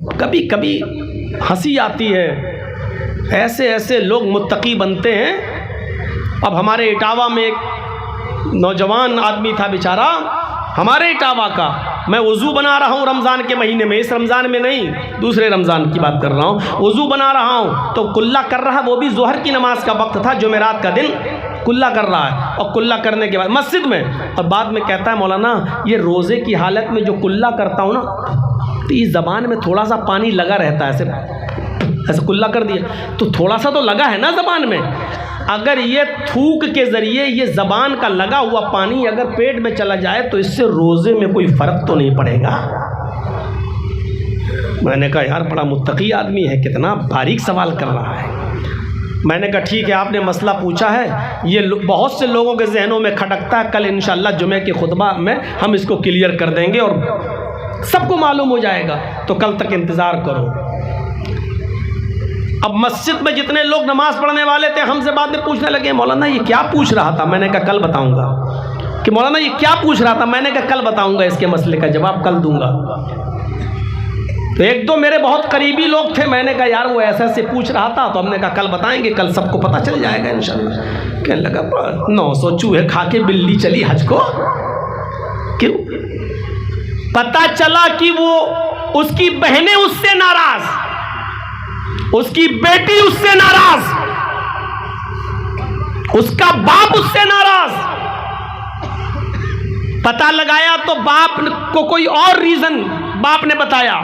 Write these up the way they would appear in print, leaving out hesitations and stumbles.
कभी कभी हंसी आती है, ऐसे ऐसे लोग मुत्तकी बनते हैं। अब हमारे इटावा में एक नौजवान आदमी था बेचारा, हमारे इटावा का, मैं वज़ू बना रहा हूँ रमज़ान के महीने में, इस रमज़ान में नहीं, दूसरे रमज़ान की बात कर रहा हूँ। वज़ू बना रहा हूँ तो कुल्ला कर रहा है, वो भी ज़ोहर की नमाज का वक्त था, जुमेरात का दिन, कुल्ला कर रहा है। और कुल्ला करने के बाद मस्जिद में, और बाद में कहता है मौलाना ये रोज़े की हालत में जो कुल्ला करता हूँ ना, तो इस ज़बान में थोड़ा सा पानी लगा रहता है, ऐसे कुल्ला कर दिया तो थोड़ा सा तो लगा है ना ज़बान में। अगर ये थूक के ज़रिए ये ज़बान का लगा हुआ पानी अगर पेट में चला जाए तो इससे रोज़े में कोई फ़र्क तो नहीं पड़ेगा। मैंने कहा यार बड़ा मुत्तकी आदमी है, कितना बारीक सवाल कर रहा है। मैंने कहा ठीक है, आपने मसला पूछा है, ये बहुत से लोगों के जहनों में खटकता है, कल इंशाअल्लाह जुमे के खुतबा में हम इसको क्लियर कर देंगे और सबको मालूम हो जाएगा, तो कल तक इंतज़ार करो। अब मस्जिद में जितने लोग नमाज पढ़ने वाले थे हमसे बाद में पूछने लगे मौलाना ये क्या पूछ रहा था। मैंने कहा कल बताऊंगा। कि मौलाना ये क्या पूछ रहा था, मैंने कहा कल बताऊंगा, इसके मसले का जवाब कल दूंगा। तो एक दो मेरे बहुत करीबी लोग थे, मैंने कहा यार वो ऐसे ऐसे पूछ रहा था, तो हमने कहा कल बताएंगे, कल सबको पता चल जाएगा इंशाल्लाह। कहने लगा 900 चूहे खा के बिल्ली चली हज को। क्यों? पता चला कि वो उसकी बहनें उससे नाराज, उसकी बेटी उससे नाराज, उसका बाप उससे नाराज। पता लगाया तो बाप को कोई और रीजन बाप ने बताया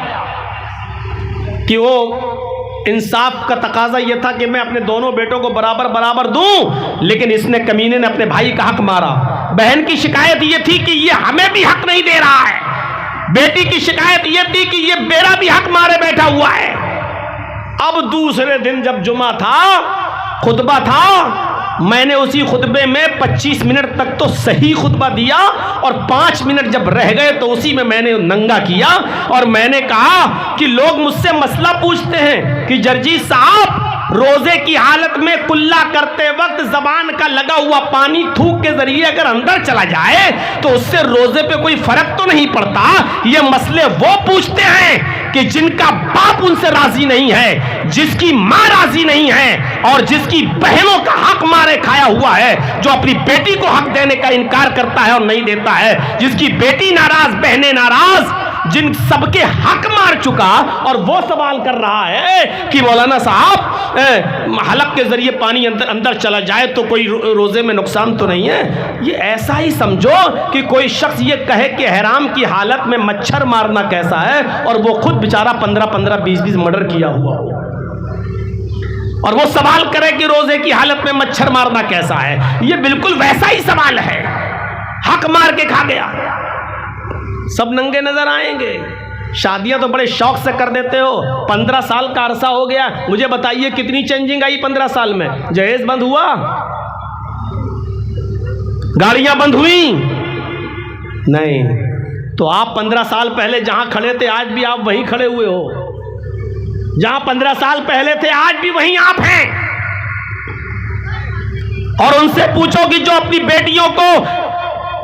कि वो इंसाफ का तकाजा ये था कि मैं अपने दोनों बेटों को बराबर बराबर दूं, लेकिन इसने कमीने ने अपने भाई का हक मारा। बहन की शिकायत ये थी कि ये हमें भी हक नहीं दे रहा है, बेटी की शिकायत ये थी कि ये मेरा भी हक मारे बैठा हुआ है। अब दूसरे दिन जब जुमा था, खुतबा था, मैंने उसी खुतबे में 25 मिनट तक तो सही खुतबा दिया और 5 मिनट जब रह गए तो उसी में मैंने नंगा किया और मैंने कहा कि लोग मुझसे मसला पूछते हैं कि जर्जी साहब रोजे की हालत में कुल्ला करते वक्त जबान का लगा हुआ पानी थूक के जरिए अगर अंदर चला जाए तो उससे रोजे पे कोई फर्क तो नहीं पड़ता। ये मसले वो पूछते हैं कि जिनका बाप उनसे राजी नहीं है, जिसकी माँ राजी नहीं है और जिसकी बहनों का हक मारे खाया हुआ है, जो अपनी बेटी को हक देने का इनकार करता है और नहीं देता है, जिसकी बेटी नाराज, बहनें नाराज, जिन सबके हक मार चुका और वो सवाल कर रहा है कि मौलाना साहब हलक के जरिए पानी अंदर चला जाए तो कोई रोजे में नुकसान तो नहीं है। ये ऐसा ही समझो कि कोई शख्स ये कहे कि हराम की हालत में मच्छर मारना कैसा है और वो खुद बेचारा 15-15, 20-20 मर्डर किया हुआ हो और वो सवाल करे कि रोजे की हालत में मच्छर मारना कैसा है। ये बिल्कुल वैसा ही सवाल है, हक मार के खा गया। सब नंगे नजर आएंगे। शादियां तो बड़े शौक से कर देते हो। 15 साल का अरसा हो गया, मुझे बताइए कितनी चेंजिंग आई 15 साल में? जहेज बंद हुआ, गाड़ियां बंद हुई नहीं। तो आप 15 साल पहले जहां खड़े थे आज भी आप वहीं खड़े हुए हो, जहां 15 साल पहले थे आज भी वहीं आप हैं। और उनसे पूछो कि जो अपनी बेटियों को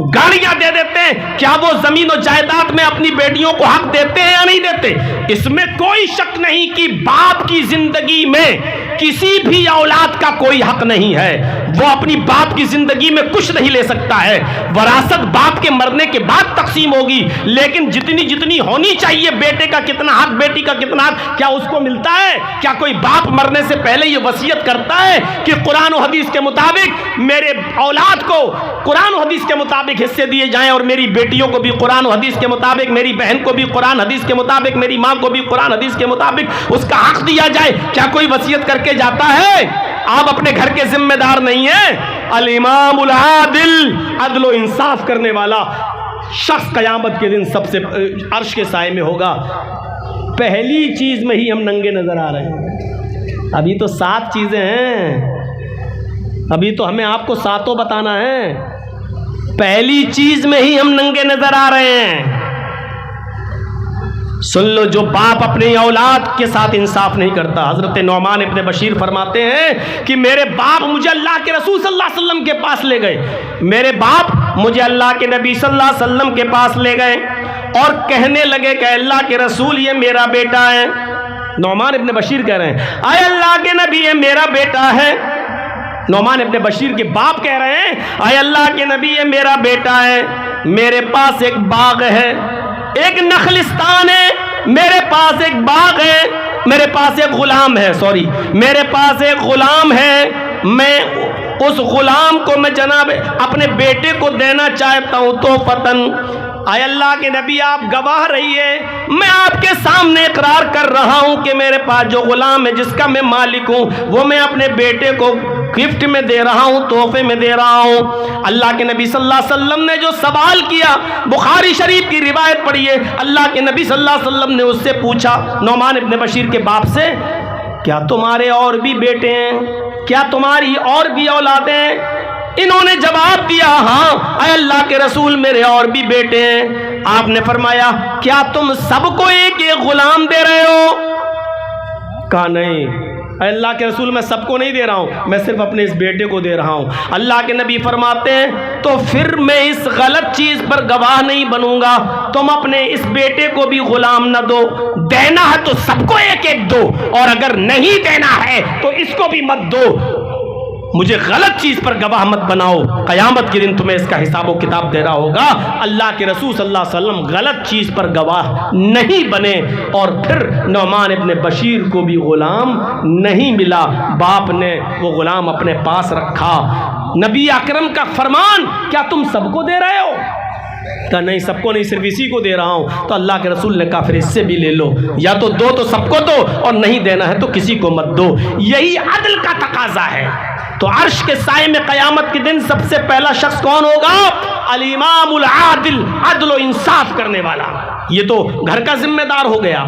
गाड़ियां दे देते हैं, क्या वो जमीन और जायदाद में अपनी बेटियों को हक देते हैं या नहीं देते? इसमें कोई शक नहीं कि बाप की जिंदगी में किसी भी औलाद का कोई हक नहीं है। वो अपनी बाप की जिंदगी में कुछ नहीं ले सकता है। वरासत बाप के मरने के बाद तकसीम होगी, लेकिन जितनी जितनी होनी चाहिए, बेटे का कितना हक, बेटी का कितना हक, क्या उसको मिलता है? क्या कोई बाप मरने से पहले ये वसीयत करता है कि कुरान और हदीस के मुताबिक मेरे औलाद को कुरान और हदीस के मुताबिक हिस्से दिए जाएं और मेरी बेटियों को भी कुरान और हदीस के मुताबिक, मेरी बहन को भी कुरान हदीस के मुताबिक, मेरी माँ को भी कुरान हदीस के मुताबिक उसका हक दिया जाए? क्या कोई वसीयत करके जाता है? आप अपने घर के जिम्मेदार नहीं है। अल इमामुल आदिल, अदल और इंसाफ करने वाला शख्स कयामत के दिन सबसे अर्श के साए में होगा। पहली चीज में ही हम नंगे नजर आ रहे हैं। अभी तो 7 चीजें हैं, अभी तो हमें आपको 7 बताना है। पहली चीज में ही हम नंगे नजर आ रहे हैं। सुन लो, जो बाप अपनी औलाद के साथ इंसाफ नहीं करता। हजरत नौमान इब्ने बशीर फरमाते हैं कि मेरे बाप मुझे अल्लाह के रसूल सल्लल्लाहु अलैहि वसल्लम के पास ले गए। मेरे बाप मुझे अल्लाह के नबी सल्लल्लाहु अलैहि वसल्लम के पास ले गए और कहने लगे कि अल्लाह के रसूल ये मेरा बेटा है। नौमान इब्ने बशीर कह रहे हैं आए अल्लाह के नबी ये मेरा बेटा है। नौमान इब्ने बशीर के बाप कह रहे हैं आए अल्लाह के नबी ये मेरा बेटा है, मेरे पास एक बाग है, एक नखलिस्तान है, मेरे पास एक बाग है, मेरे पास एक गुलाम है, सॉरी मेरे पास एक गुलाम है, मैं उस गुलाम को मैं जनाब अपने बेटे को देना चाहता हूं। तो फतन आए अल्लाह के नबी आप गवाह रहिए, मैं आपके सामने इकरार कर रहा हूं कि मेरे पास जो गुलाम है जिसका मैं मालिक हूं वो मैं अपने बेटे को गिफ्ट में दे रहा हूं, तोहफे में दे रहा हूं। अल्लाह के नबी सल्लल्लाहु अलैहि वसल्लम ने जो सवाल किया, बुखारी शरीफ की रिवायत पढ़िए, अल्लाह के नबी सल्लल्लाहु अलैहि वसल्लम ने उससे पूछा नौमान इब्ने बशीर के बाप से, क्या तुम्हारे और भी बेटे हैं, क्या तुम्हारी और भी औलादें हैं? इन्होंने जवाब दिया हाँ ऐ अल्लाह के रसूल मेरे और भी बेटे हैं। आपने फरमाया क्या तुम सबको एक एक गुलाम दे रहे हो? कहा नहीं अल्लाह के रसूल मैं सबको नहीं दे रहा हूं, मैं सिर्फ अपने इस बेटे को दे रहा हूं। अल्लाह के नबी फरमाते हैं तो फिर मैं इस गलत चीज पर गवाह नहीं बनूंगा, तुम अपने इस बेटे को भी गुलाम न दो, देना है तो सबको एक एक दो, और अगर नहीं देना है तो इसको भी मत दो, मुझे गलत चीज पर गवाह मत बनाओ, कयामत के दिन तुम्हें इसका हिसाब व किताब देना होगा। अल्लाह के रसूल सल्लल्लाहु अलैहि वसल्लम गलत चीज पर गवाह नहीं बने, और फिर नौमान इब्ने बशीर को भी गुलाम नहीं मिला, बाप ने वो गुलाम अपने पास रखा। नबी अकरम का फरमान क्या तुम सबको दे रहे हो? कहा नहीं सबको नहीं, सिर्फ इसी को दे रहा हूं। तो अल्लाह के रसूल ने कहा फिर इससे भी ले लो, या तो दो तो सबको दो, और नहीं देना है तो किसी को मत दो। यही अदल का तकाजा है। तो अर्श के साए में कयामत के दिन सबसे पहला शख्स कौन होगा? अल इमामुल आदिल, अदल व इंसाफ करने वाला। ये तो घर का जिम्मेदार हो गया,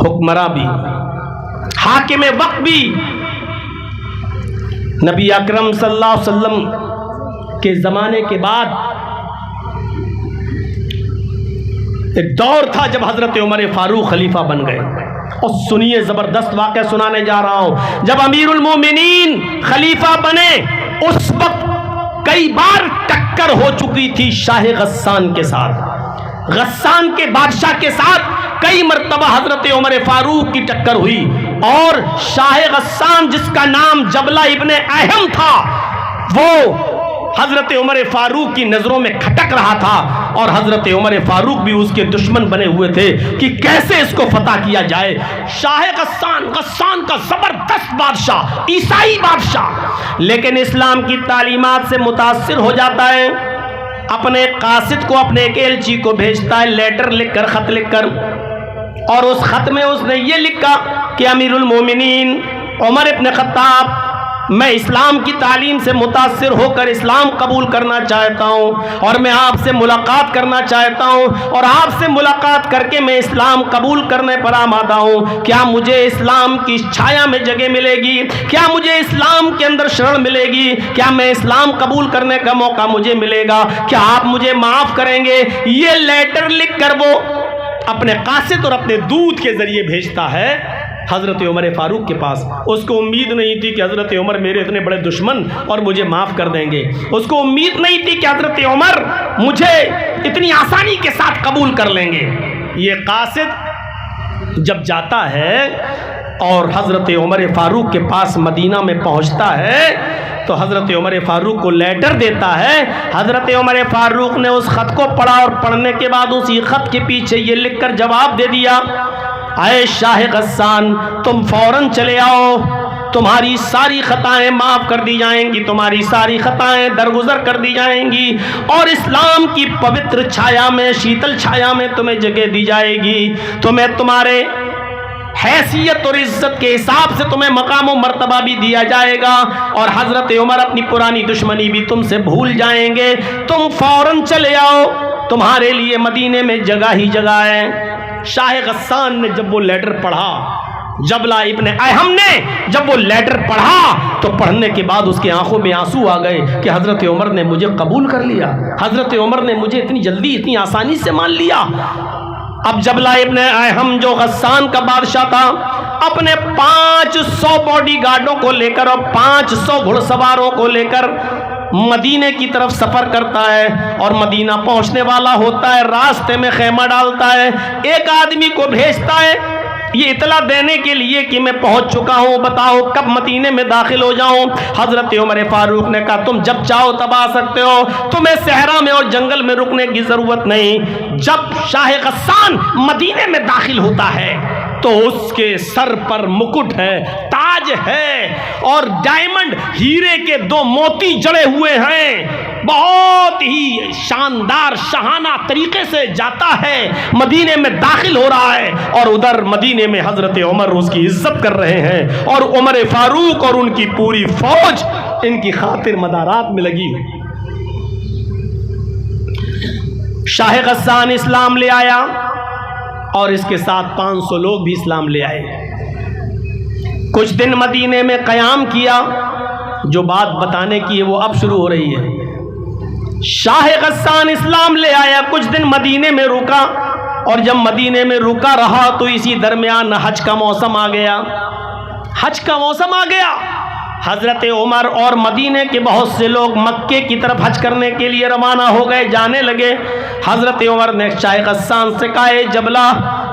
हुक्मरां भी, हाकिम वक्त भी। नबी अकरम सल्लल्लाहु अलैहि वसल्लम के जमाने के बाद एक दौर था जब हजरत उमर फारूक खलीफा बन गए। और सुनिए जबरदस्त वाक़या सुनाने जा रहा हूं। जब अमीरुल मोमिनीन खलीफा बने उस वक्त कई बार टक्कर हो चुकी थी शाह गस्सान के साथ, गस्सान के बादशाह के साथ कई मर्तबा हजरत उमर फारूक की टक्कर हुई, और शाह गस्सान जिसका नाम जबला इब्ने अहम था वो हजरत उमर फारूक की नजरों में खटक रहा था, और हजरत उमर फारूक भी उसके दुश्मन बने हुए थे कि कैसे इसको फतह किया जाए। शाह गस्सान का जबरदस्त बादशाह, ईसाई बादशाह, लेकिन इस्लाम की तालीमात से मुतासिर हो जाता है, अपने कासिद को, अपने एक एलची को भेजता है लेटर लिखकर, खत लिखकर, और उस खत में उसने ये लिखा कि अमीरुल मोमिनीन उमर इब्न खत्ताब, मैं इस्लाम की तालीम से मुतासिर होकर इस्लाम कबूल करना चाहता हूँ, और मैं आपसे मुलाकात करना चाहता हूँ, और आपसे मुलाकात करके मैं इस्लाम कबूल करने पर आमादा हूँ। क्या मुझे इस्लाम की छाया में जगह मिलेगी? क्या मुझे इस्लाम के अंदर शरण मिलेगी? क्या मैं इस्लाम कबूल करने का मौका मुझे मिलेगा? क्या आप मुझे माफ़ करेंगे? ये लेटर लिख कर वो अपने कासिद और अपने दूत के जरिए भेजता है हज़रत उमर फारूक के पास। उसको उम्मीद नहीं थी कि हज़रत उमर मेरे इतने बड़े दुश्मन और मुझे माफ़ कर देंगे। उसको उम्मीद नहीं थी कि हज़रत उमर मुझे इतनी आसानी के साथ कबूल कर लेंगे। ये कासिद जब जाता है और हज़रत उमर फारूक के पास मदीना में पहुंचता है तो हज़रत उमर फारूक को लेटर देता है। हज़रत उमर फारूक ने उस ख़त को पढ़ा और पढ़ने के बाद उसी ख़त के पीछे ये लिखकर जवाब दे दिया, आए शाह गस्सान, तुम फौरन चले आओ, तुम्हारी सारी खताएं माफ़ कर दी जाएंगी, तुम्हारी सारी खताएं दरगुजर कर दी जाएंगी, और इस्लाम की पवित्र छाया में, शीतल छाया में तुम्हें जगह दी जाएगी। तुम्हें तुम्हारे हैसियत और इज्जत के हिसाब से तुम्हें मकाम व मर्तबा भी दिया जाएगा, और हज़रत उमर अपनी पुरानी दुश्मनी भी तुमसे भूल जाएंगे। तुम फौरन चले आओ, तुम्हारे लिए मदीने में जगह ही जगह है। शाह गस्सान ने जब वो लेटर पढ़ा, जबला इब्ने अहम ने जब वो लेटर पढ़ा, तो पढ़ने के बाद उसकी आंखों में आंसू आ गए कि हज़रत उमर ने मुझे कबूल कर लिया, हज़रत उमर ने मुझे इतनी जल्दी, इतनी आसानी से मान लिया। अब जबला इब्ने अहम जो गस्सान का बादशाह था, अपने 500 बॉडी गार्डों को लेकर और 500 घुड़सवारों को लेकर मदीने की तरफ सफर करता है और मदीना पहुंचने वाला होता है, रास्ते में खेमा डालता है, एक आदमी को भेजता है ये इतला देने के लिए कि मैं पहुंच चुका हूं, बताओ कब मदीने में दाखिल हो जाऊं। हजरत उमर फारूक ने कहा तुम जब चाहो तब आ सकते हो, तुम्हें सहरा में और जंगल में रुकने की जरूरत नहीं। जब शाह गस्सान मदीने में दाखिल होता है तो उसके सर पर मुकुट है, ताज है और डायमंड हीरे के 2 मोती जड़े हुए हैं। बहुत ही शानदार शाहाना तरीके से जाता है, मदीने में दाखिल हो रहा है और उधर मदीने में हजरत उमर उसकी इज्जत कर रहे हैं और उमर फारूक और उनकी पूरी फौज इनकी खातिर मदारात में लगी। शाह गस्सान इस्लाम ले आया और इसके साथ 500 लोग भी इस्लाम ले आए। कुछ दिन मदीने में क़याम किया। जो बात बताने की है वो अब शुरू हो रही है। शाह गस्सान इस्लाम ले आया, कुछ दिन मदीने में रुका और जब मदीने में रुका रहा तो इसी दरमियान हज का मौसम आ गया। हज का मौसम आ गया। हजरत उमर और मदीने के बहुत से लोग मक्के की तरफ हज करने के लिए रवाना हो गए, जाने लगे। हजरत उमर ने शाह गस्सान से कहा जबला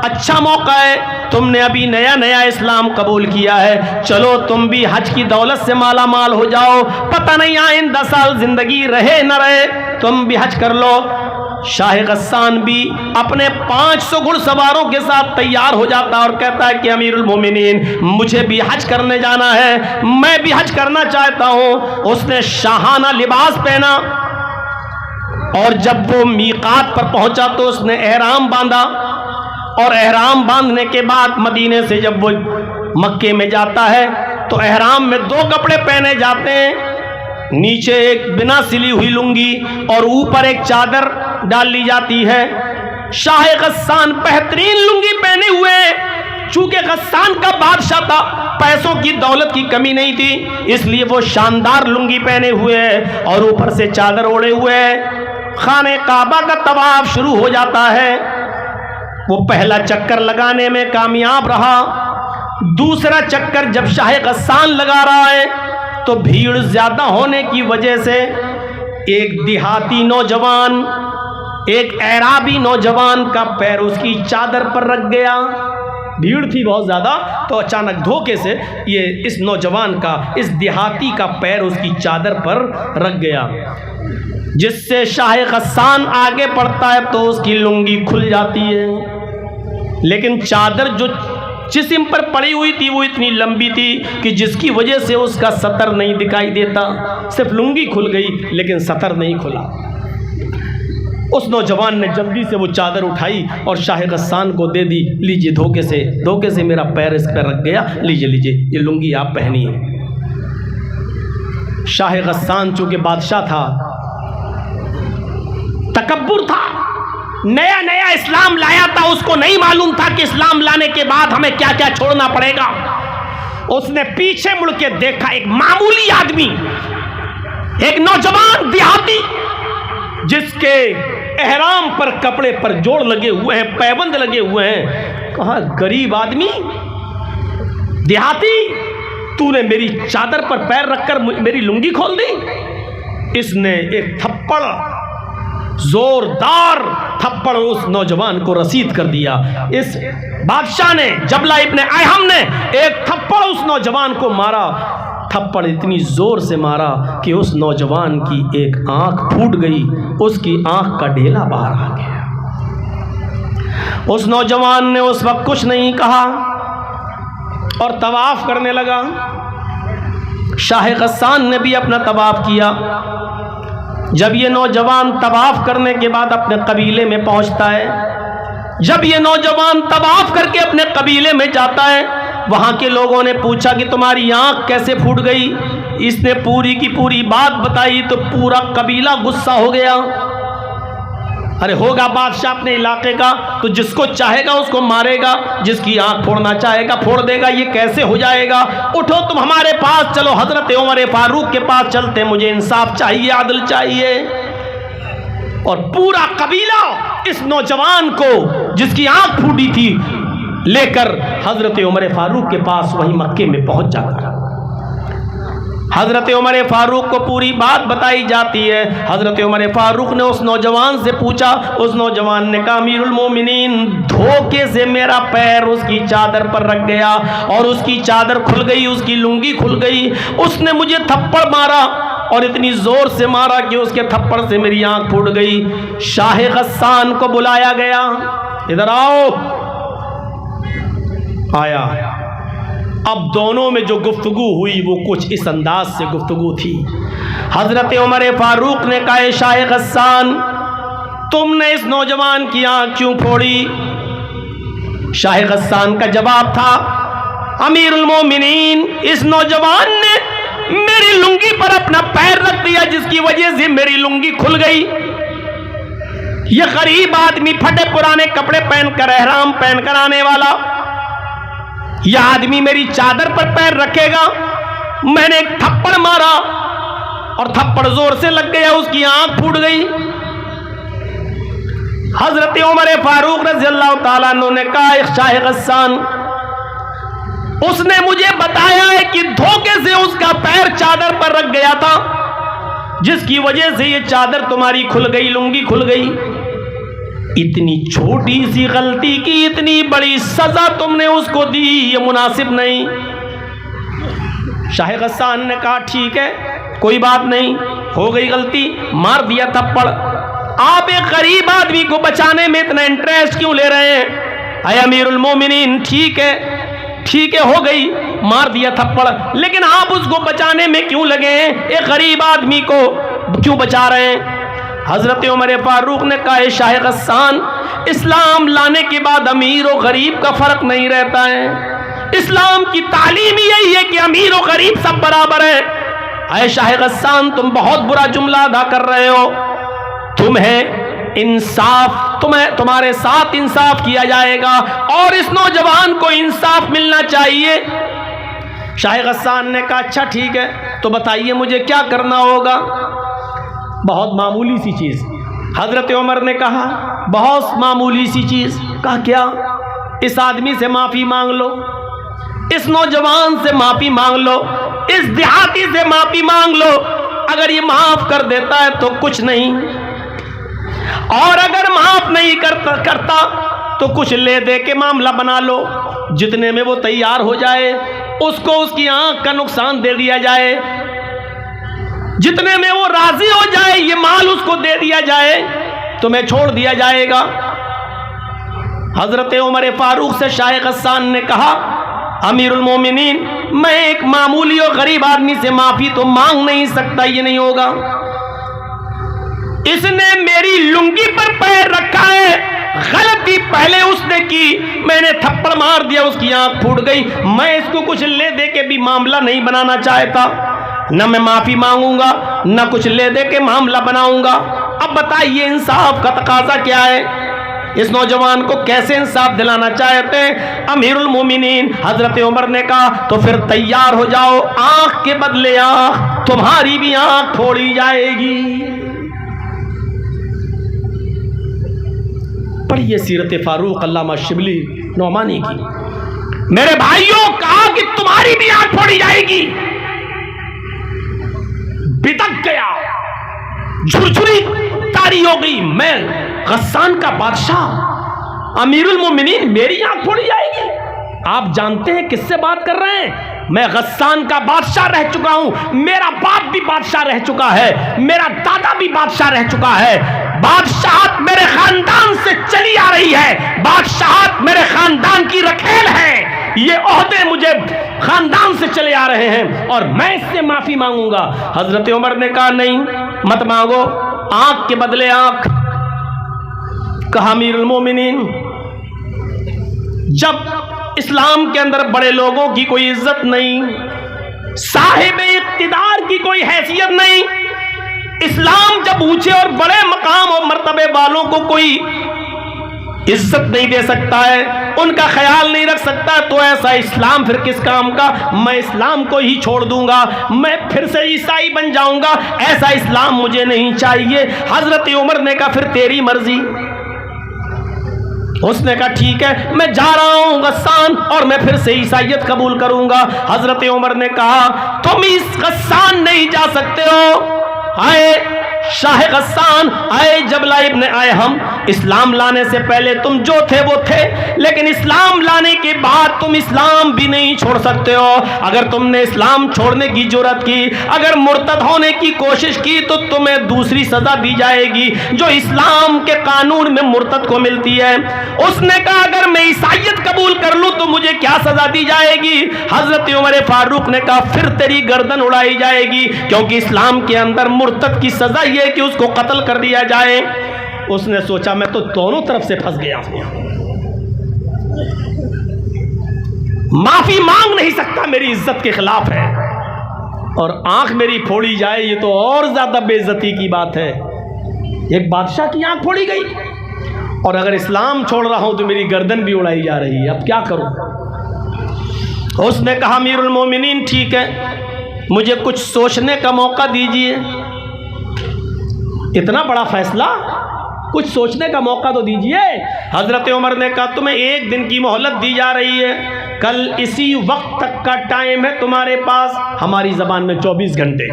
अच्छा मौका है, तुमने अभी नया नया इस्लाम कबूल किया है, चलो तुम भी हज की दौलत से माला माल हो जाओ, पता नहीं आइंदा साल जिंदगी रहे न रहे, तुम भी हज कर लो। शाह गस्सान भी अपने 500 घुड़सवारों के साथ तैयार हो जाता और कहता है कि अमीरुल मोमिनीन मुझे भी हज करने जाना है, मैं भी हज करना चाहता हूं। उसने शाहाना लिबास पहना और जब वो मीकात पर पहुंचा तो उसने एहराम बांधा और एहराम बांधने के बाद मदीने से जब वो मक्के में जाता है तो एहराम में 2 कपड़े पहने जाते हैं, नीचे एक बिना सिली हुई लुंगी और ऊपर एक चादर डाल ली जाती है। शाह गस्सान बेहतरीन लुंगी पहने हुए, चूंकि गस्सान का बादशाह था, पैसों की दौलत की कमी नहीं थी, इसलिए वो शानदार लुंगी पहने हुए है और ऊपर से चादर ओढ़े हुए है। खाने काबा का तवाफ शुरू हो जाता है। वो पहला चक्कर लगाने में कामयाब रहा। दूसरा चक्कर जब शाह गस्सान लगा रहा है तो भीड़ ज्यादा होने की वजह से एक देहाती नौजवान, एक एराबी नौजवान का पैर उसकी चादर पर रख गया। भीड़ थी बहुत ज्यादा तो अचानक धोखे से ये इस नौजवान का, इस देहाती का पैर उसकी चादर पर रख गया, जिससे शाह गस्सान आगे बढ़ता है तो उसकी लुंगी खुल जाती है। लेकिन चादर जो जिस्म पर पड़ी हुई थी वो इतनी लंबी थी कि जिसकी वजह से उसका सतर नहीं दिखाई देता, सिर्फ लुंगी खुल गई लेकिन सतर नहीं खुला। उस नौजवान ने जल्दी से वो चादर उठाई और शाह गस्सान को दे दी, लीजिए धोखे से मेरा पैर इस पर रख गया, लीजिए ये लुंगी आप पहनिए। शाह गस्सान चूंकि बादशाह था, तकब्बुर था, नया नया इस्लाम लाया था, उसको नहीं मालूम था कि इस्लाम लाने के बाद हमें क्या क्या छोड़ना पड़ेगा। उसने पीछे मुड़ के देखा, एक मामूली आदमी, एक नौजवान देहाती जिसके एहराम पर कपड़े पर जोड़ लगे हुए हैं, पैबंद लगे हुए हैं। कहा गरीब आदमी, देहाती, तूने मेरी चादर पर पैर रखकर मेरी लुंगी खोल दी। इसने एक थप्पड़, जोरदार थप्पड़ उस नौजवान को रसीद कर दिया। इस बादशाह ने, जबला इब्ने अयहम ने एक थप्पड़ उस नौजवान को मारा। थप्पड़ इतनी जोर से मारा कि उस नौजवान की एक आंख फूट गई, उसकी आंख का ढेला बाहर आ गया। उस नौजवान ने उस वक्त कुछ नहीं कहा और तवाफ करने लगा। शाह गस्सान ने भी अपना तवाफ किया। जब ये नौजवान तवाफ करने के बाद अपने कबीले में पहुंचता है, जब ये नौजवान तवाफ करके अपने कबीले में जाता है, वहां के लोगों ने पूछा कि तुम्हारी आंख कैसे फूट गई। इसने पूरी की पूरी बात बताई तो पूरा कबीला गुस्सा हो गया। अरे होगा बादशाह अपने इलाके का तो जिसको चाहेगा उसको मारेगा, जिसकी आंख फोड़ना चाहेगा फोड़ देगा, ये कैसे हो जाएगा। उठो तुम हमारे पास चलो, हजरत उमर फारूक के पास चलते, मुझे इंसाफ चाहिए, आदल चाहिए। और पूरा कबीला इस नौजवान को जिसकी आंख फूटी थी लेकर हजरत उमर फारूक के पास वहीं मक्के में पहुंच जाता। हजरत उमर फारूक को पूरी बात बताई जाती है। हजरत उमर फारूक ने उस नौजवान से पूछा, उस नौजवान ने कहा अमीरुल मोमिनीन, धोखे से मेरा पैर उसकी चादर पर रख गया और उसकी चादर खुल गई, उसकी लुंगी खुल गई। उसने मुझे थप्पड़ मारा और इतनी जोर से मारा कि उसके थप्पड़ से मेरी आंख फूट गई। शाह गस्सान को बुलाया गया, इधर आओ। आया। अब दोनों में जो गुफ्तगू हुई वो कुछ इस अंदाज से गुफ्तगू थी। हजरत उमर फारूक ने कहा, शाह गस्सान, तुमने इस नौजवान की आंख क्यों फोड़ी? शाह गस्सान का जवाब था, अमीरुल मोमिनीन, इस नौजवान ने मेरी लुंगी पर अपना पैर रख दिया जिसकी वजह से मेरी लुंगी खुल गई। यह गरीब आदमी, फटे पुराने कपड़े पहनकर, एहराम पहनकर आने वाला, यह आदमी मेरी चादर पर पैर रखेगा। मैंने एक थप्पड़ मारा और थप्पड़ जोर से लग गया, उसकी आंख फूट गई। हजरत उमर फारूक रज़ियल्लाहु ताला अन्हु ने कहा, शाह गस्सान, उसने मुझे बताया है कि धोखे से उसका पैर चादर पर रख गया था जिसकी वजह से ये चादर तुम्हारी खुल गई, लुंगी खुल गई। इतनी छोटी सी गलती की इतनी बड़ी सजा तुमने उसको दी, ये मुनासिब नहीं। शाह गस्सान ने कहा, ठीक है, कोई बात नहीं, हो गई गलती, मार दिया थप्पड़। आप एक गरीब आदमी को बचाने में इतना इंटरेस्ट क्यों ले रहे हैं? अय अमीरुल मोमिनीन, ठीक है, हो गई, मार दिया थप्पड़, लेकिन आप उसको बचाने में क्यों लगे हैं? एक गरीब आदमी को क्यों बचा रहे हैं? हजरत उमर फारूक ने कहा, शाह गस्सान, इस्लाम लाने के बाद अमीर और गरीब का फर्क नहीं रहता है। इस्लाम की तालीम यही है कि अमीर और गरीब सब बराबर है। अय शाह गस्सान, तुम बहुत बुरा जुमला अदा कर रहे हो। तुम्हारे साथ इंसाफ किया जाएगा और इस नौजवान को इंसाफ मिलना चाहिए। शाह गस्सान ने कहा, अच्छा ठीक है, तो बताइए मुझे क्या करना होगा? बहुत मामूली सी चीज। हजरत उमर ने कहा, बहुत मामूली सी चीज। कहा, क्या? इस आदमी से माफी मांग लो, इस नौजवान से माफी मांग लो, इस देहाती से माफी मांग लो। अगर ये माफ कर देता है तो कुछ नहीं, और अगर माफ नहीं करता तो कुछ ले दे के मामला बना लो। जितने में वो तैयार हो जाए उसको उसकी आंख का नुकसान दे दिया जाए, जितने में वो राजी हो जाए ये माल उसको दे दिया जाए, तुम्हें छोड़ दिया जाएगा। हजरत उमर फारूक से शाह गस्सान ने कहा, अमीरुल मोमिनीन, मैं एक मामूली और गरीब आदमी से माफी तो मांग नहीं सकता, ये नहीं होगा। इसने मेरी लुंगी पर पैर रखा है, गलती पहले उसने की, मैंने थप्पड़ मार दिया, उसकी आंख फूट गई। मैं इसको कुछ ले दे के भी मामला नहीं बनाना चाहता, न मैं माफी मांगूंगा न कुछ ले दे के मामला बनाऊंगा। अब बताइए इंसाफ का तकाजा क्या है? इस नौजवान को कैसे इंसाफ दिलाना चाहते हैं? अमीरुल मोमिनीन हजरत उमर ने कहा, तो फिर तैयार हो जाओ, आंख के बदले आंख, तुम्हारी भी आंख फोड़ी जाएगी। पढ़िए सीरत फारूक अल्लामा शिबली नौमानी की। मेरे भाइयों, कहा कि तुम्हारी भी आंख फोड़ी जाएगी। बिदक गया, झुरझुरी तारी हो गई। मैं गस्सान का बादशाह, अमीरुल मोमिनीन, मेरी आंख फोड़ी जाएगी? आप जानते हैं किससे बात कर रहे हैं? मैं गस्सान का बादशाह रह चुका हूं, मेरा बाप भी बादशाह रह चुका है, मेरा दादा भी बादशाह रह चुका है। बादशाहत मेरे खानदान से चली आ रही है, बादशाहत मेरे खानदान की रखेल है। ये ओहदे मुझे खानदान से चले आ रहे हैं और मैं इससे माफी मांगूंगा। हजरत उमर ने कहा, नहीं मत मांगो, आंख के बदले आंख। कहा, अमीरुल मोमिनीन, जब इस्लाम के अंदर बड़े लोगों की कोई इज्जत नहीं, साहिब इक्तिदार की कोई हैसियत नहीं, इस्लाम जब ऊंचे और बड़े मकाम और मर्तबे वालों को कोई इज्जत नहीं दे सकता है, उनका ख्याल नहीं रख सकता, तो ऐसा इस्लाम फिर किस काम का? मैं इस्लाम को ही छोड़ दूंगा, मैं फिर से ईसाई बन जाऊंगा, ऐसा इस्लाम मुझे नहीं चाहिए। हजरत उमर ने कहा, फिर तेरी मर्जी, उसने कहा ठीक है, मैं जा रहा हूं गस्सान, और मैं फिर से ईसाइयत कबूल करूंगा। हजरत उमर ने कहा तुम इस गस्सान नहीं जा सकते हो। आए शाह गस्सान, आए जबला इब्न अयहम, इस्लाम लाने से पहले तुम जो थे वो थे, लेकिन इस्लाम लाने के बाद तुम इस्लाम भी नहीं छोड़ सकते हो। अगर तुमने इस्लाम छोड़ने की जुर्रत की, अगर मुर्तद होने की कोशिश की, तो तुम्हें दूसरी सजा दी जाएगी जो इस्लाम के कानून में मुर्तद को मिलती है। उसने कहा अगर मैं ईसाइयत कबूल कर लूं तो मुझे क्या सजा दी जाएगी? हजरत उमर फारूक ने कहा फिर तेरी गर्दन उड़ाई जाएगी, क्योंकि इस्लाम के अंदर मुर्तद की सजा यह कि उसको कत्ल कर दिया जाए। उसने सोचा मैं तो दोनों तरफ से फंस गया, माफी मांग नहीं सकता, मेरी इज्जत के खिलाफ है, और आंख मेरी फोड़ी जाए ये तो और ज्यादा बेइज्जती की बात है। एक बादशाह की आंख फोड़ी गई, और अगर इस्लाम छोड़ रहा हूं तो मेरी गर्दन भी उड़ाई जा रही है, अब क्या करूं? उसने कहा अमीरुल मोमिनीन ठीक है, मुझे कुछ सोचने का मौका दीजिए। इतना बड़ा फैसला, कुछ सोचने का मौका तो दीजिए। हजरत उमर ने कहा तुम्हें एक दिन की मोहलत दी जा रही है, कल इसी वक्त तक का टाइम है तुम्हारे पास, हमारी जबान में 24 घंटे,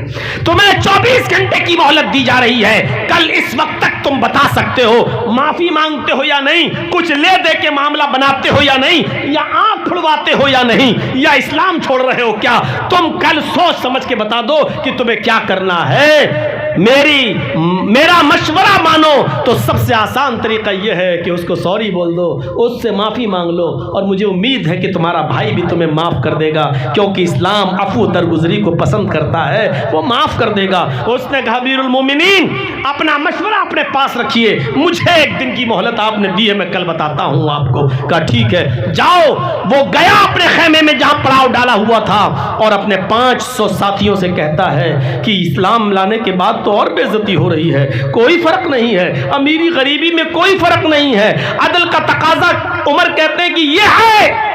तुम्हें 24 घंटे की मोहलत दी जा रही है। कल इस वक्त तक तुम बता सकते हो माफी मांगते हो या नहीं, कुछ ले दे के मामला बनाते हो या नहीं, या आंख फुड़वाते हो या नहीं, या इस्लाम छोड़ रहे हो क्या? तुम कल सोच समझ के बता दो कि तुम्हें क्या करना है। मेरा मशवरा मानो तो सबसे आसान तरीका यह है कि उसको सॉरी बोल दो, उससे माफी मांग लो, और मुझे उम्मीद है कि तुम्हारा भाई भी तुम्हें माफ कर देगा, क्योंकि इस्लाम अफू दरगुजरी को पसंद करता है, वो माफ कर देगा। उसने कहा अमीरुल मोमिनीन अपना मशवरा अपने पास रखिए, मुझे एक दिन की मोहलत आपने दी है, मैं कल बताता हूं आपको। कहा ठीक है जाओ। वो गया अपने खेमे में जहां पड़ाव डाला हुआ था, और अपने 500 साथियों से कहता है कि इस्लाम लाने के बाद तो और बेइज्जती हो रही है, कोई फर्क नहीं है, अमीरी गरीबी में कोई फर्क नहीं है। अदल का तकाजा उमर कहते हैं कि यह है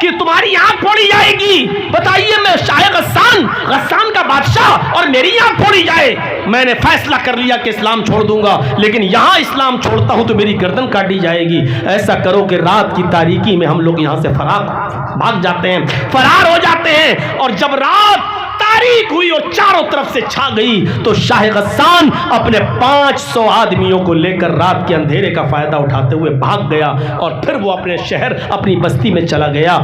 कि तुम्हारी आंख फोड़ी जाएगी। बताइए मैं शाह गस्सान का बादशाह, और मेरी आंख फोड़ी जाए? मैंने फैसला कर लिया कि इस्लाम छोड़ दूंगा, लेकिन यहां इस्लाम छोड़ता हूं तो मेरी गर्दन काटी जाएगी। ऐसा करो कि रात की तारीकी में हम लोग यहां से भाग जाते हैं, फरार हो जाते हैं। और जब रात तारीख हुई और चारों तरफ से छा गई, तो शाह गस्सान अपने 500 आदमियों को लेकर रात के अंधेरे का फायदा उठाते हुए भाग गया, और फिर वो अपने शहर अपनी बस्ती में चला गया।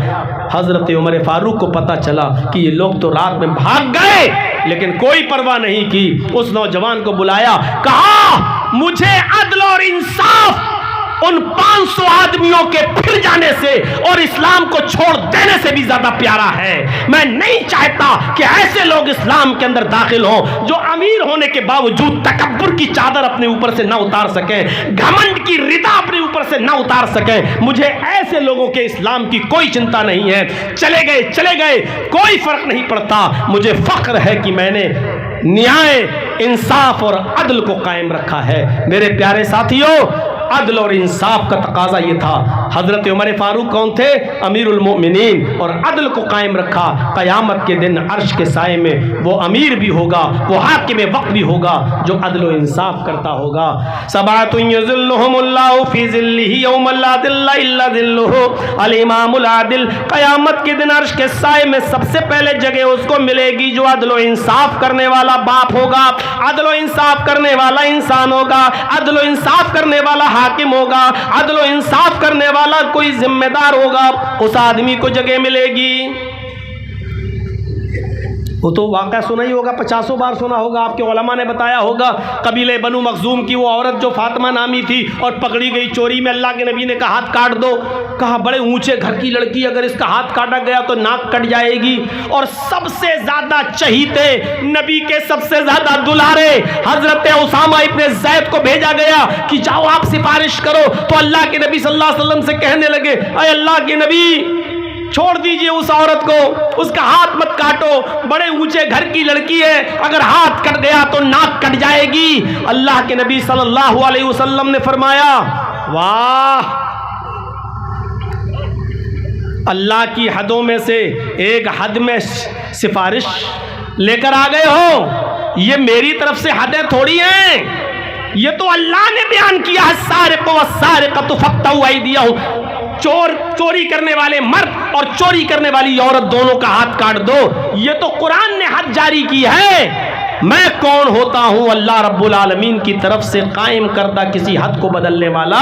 हजरत उमर फारूक को पता चला कि ये लोग तो रात में भाग गए, लेकिन कोई परवाह नहीं की। उस नौजवान को बुलाया, कहा मुझे अदल और इंसाफ उन 500 आदमियों के फिर जाने से और इस्लाम को छोड़ देने से भी ज्यादा प्यारा है। मैं नहीं चाहता कि ऐसे लोग इस्लाम के अंदर दाखिल हों जो अमीर होने के बावजूद तकब्बुर की चादर अपने ऊपर से ना उतार सकें, घमंड की रिदा अपने ऊपर से ना उतार सकें। मुझे ऐसे लोगों के इस्लाम की कोई चिंता नहीं है, चले गए, कोई फर्क नहीं पड़ता। मुझे फख्र है कि मैंने न्याय, इंसाफ और अदल को कायम रखा है। मेरे प्यारे साथियों, अदल और इंसाफ का तकाजा ये था। हजरत उमर फारूक कौन थे? अमीरुल मोमिनीन। और अदल को कायम रखा। क़यामत के दिन अर्श के साए में वो अमीर भी होगा, वो हाकिम वक्त भी होगा जो अदल और इंसाफ करता होगा। सबातुन युज़िल्लुहुमुल्लाहु फी ज़िल्लिही यौम ला ज़िल्ला इल्ला ज़िल्लुहु, अल इमामुल आदिल। क़यामत के दिन अर्श के साए में सबसे पहले जगह उसको मिलेगी जो अदल और इंसाफ करने वाला बाप होगा, अदल और इंसाफ करने वाला इंसान होगा, अदल और इंसाफ करने वाला हाकिम होगा, अदल और इंसाफ करने वाला कोई जिम्मेदार होगा। उस आदमी को जगह मिलेगी। वो तो वाक़या सुना ही होगा, 50 बार सुना होगा, आपके उलमा ने बताया होगा। कबीले बनु मखजूम की वो औरत जो फातिमा नामी थी और पकड़ी गई चोरी में, अल्लाह के नबी ने कहा हाथ काट दो। कहा बड़े ऊंचे घर की लड़की, अगर इसका हाथ काटा गया तो नाक कट जाएगी। और सबसे ज्यादा चहीते, नबी के सबसे ज्यादा दुलारे हजरत उसामा इब्ने ज़ैद को भेजा गया कि जाओ आप सिफारिश करो। तो अल्लाह के नबी सल्लल्लाहु अलैहि वसल्लम से कहने लगे, अरे अल्लाह के नबी छोड़ दीजिए उस औरत को, उसका हाथ मत काटो, बड़े ऊंचे घर की लड़की है, अगर हाथ कट गया तो नाक कट जाएगी। अल्लाह के नबी सल्लल्लाहु अलैहि वसल्लम ने फरमाया, वाह, अल्लाह की हदों में से एक हद में सिफारिश लेकर आ गए हो। ये मेरी तरफ से हदें थोड़ी हैं, ये तो अल्लाह ने बयान किया है, सारिक़ु वस्सारिक़तु फ़क़्तऊ अयदियहुम, चोरी करने वाले मर्द और चोरी करने वाली औरत दोनों का हाथ काट दो। ये तो कुरान ने हद जारी की है। मैं कौन होता हूं? अल्लाह रब्बुल आलमीन की तरफ से कायम करदा किसी हद को बदलने वाला,